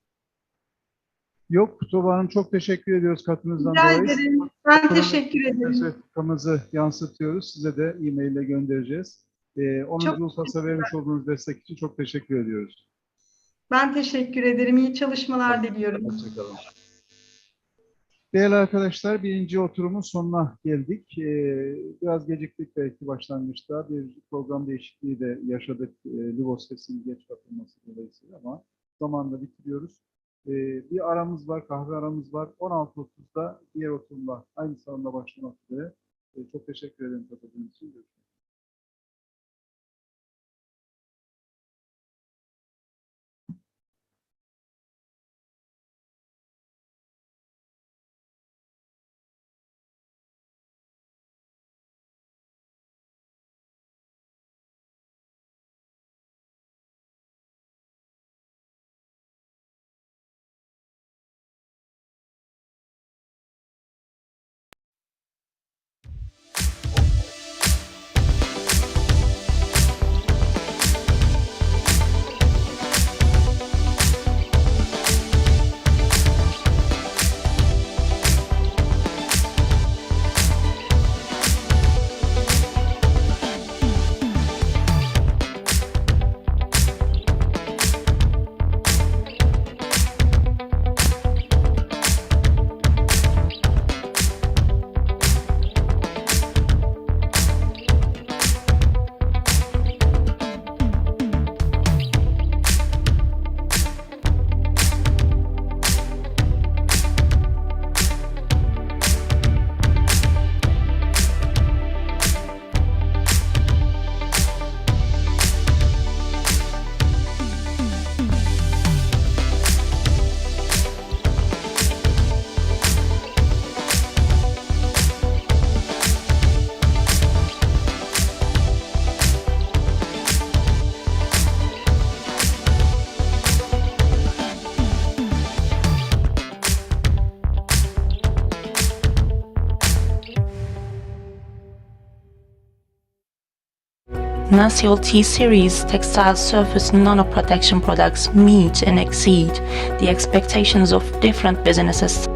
[SPEAKER 1] Yok, Tuğba Hanım, çok teşekkür ediyoruz katılımınızdan
[SPEAKER 8] Rica
[SPEAKER 1] dolayı.
[SPEAKER 8] ederim. Ben teşekkür ederim.
[SPEAKER 1] Sertifikamızı yansıtıyoruz. Size de e-mail ile göndereceğiz. 10. Ulpas'a vermiş olduğunuz destek için çok teşekkür ediyoruz.
[SPEAKER 8] Ben teşekkür ederim. İyi çalışmalar diliyorum.
[SPEAKER 1] Hoşçakalın. Değerli arkadaşlar, birinci oturumun sonuna geldik. Biraz geciktik belki başlangıçta. Bir program değişikliği de yaşadık. Lubos sesinin geç katılması dolayısıyla ama zamanla bitiriyoruz. Bir aramız var, kahve aramız var. 16.30'da diğer oturumda aynı salonda başlamak üzere. Çok teşekkür ederim katıldığınız için. Görüşmek üzere.
[SPEAKER 9] National T-Series textile surface nano-protection products meet and exceed the expectations of different businesses.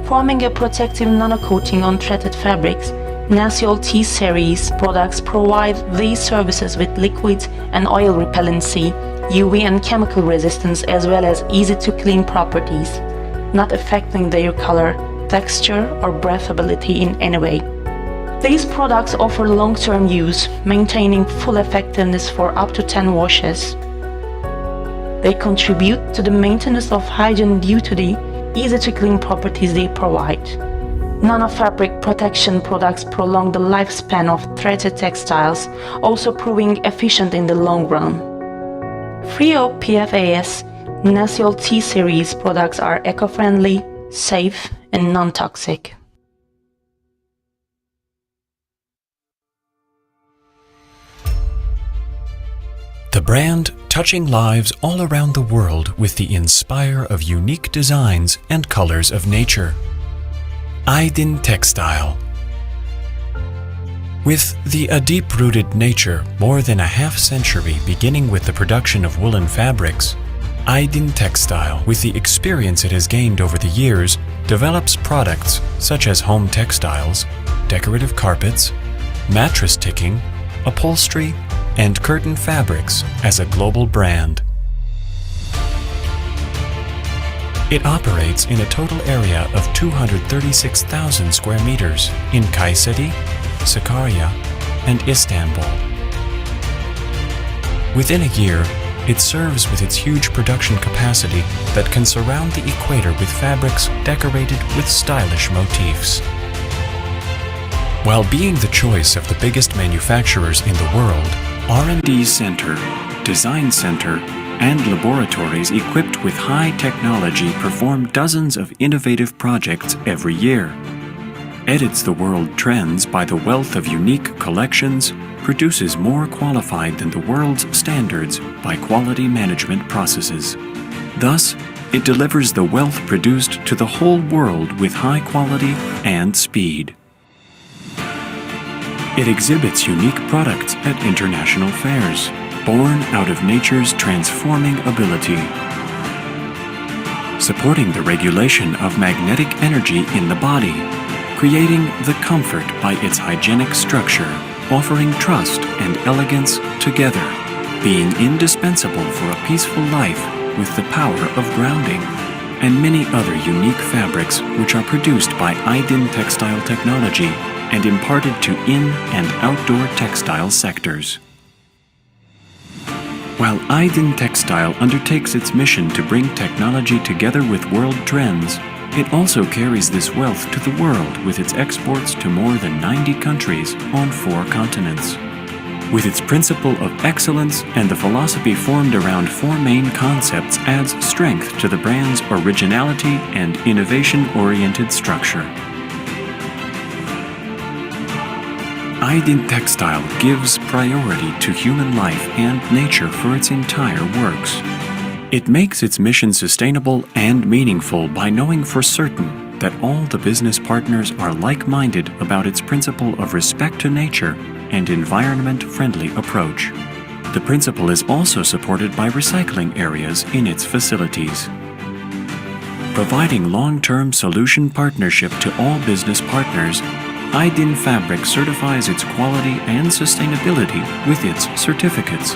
[SPEAKER 9] Forming a protective nano-coating on threaded fabrics, National T-Series products provide these services with liquid and oil repellency, UV and chemical resistance, as well as easy-to-clean properties, not affecting their color, texture, or breathability in any way. These products offer long-term use, maintaining full effectiveness for up to 10 washes. They contribute to the maintenance of hygiene due to the easy-to-clean properties they provide. Nanofabric protection products prolong the lifespan of threaded textiles, also proving efficient in the long run. Free of PFAS, Naciol T-Series products are eco-friendly, safe, and non-toxic.
[SPEAKER 10] The brand touching lives all around the world with the inspire of unique designs and colors of nature. Aydin Textile. With a deep-rooted nature, more than a half-century beginning with the production of woolen fabrics, Aydin Textile, with the experience it has gained over the years, develops products such as home textiles, decorative carpets, mattress ticking, upholstery, and curtain fabrics as a global brand. It operates in a total area of 236,000 square meters in Kayseri, Sakarya, and Istanbul. Within a year, it serves with its huge production capacity that can surround the equator with fabrics decorated with stylish motifs. While being the choice of the biggest manufacturers in the world, R&D center, design center, and laboratories equipped with high technology perform dozens of innovative projects every year, edits the world trends by the wealth of unique collections, produces more qualified than the world's standards by quality management processes. Thus, it delivers the wealth produced to the whole world with high quality and speed. It exhibits unique products at international fairs, born out of nature's transforming ability, supporting the regulation of magnetic energy in the body, creating the comfort by its hygienic structure, offering trust and elegance together, being indispensable for a peaceful life with the power of grounding, and many other unique fabrics which are produced by Aydin Textile Technology and imparted to in- and outdoor textile sectors. While Aydin Textile undertakes its mission to bring technology together with world trends, it also carries this wealth to the world with its exports to more than 90 countries on 4 continents. With its principle of excellence and the philosophy formed around 4 main concepts adds strength to the brand's originality and innovation-oriented structure. Aydin Textile gives priority to human life and nature for its entire works. It makes its mission sustainable and meaningful by knowing for certain that all the business partners are like-minded about its principle of respect to nature and environment-friendly approach. The principle is also supported by recycling areas in its facilities. Providing long-term solution partnership to all business partners, Aydin Fabric certifies its quality and sustainability with its certificates.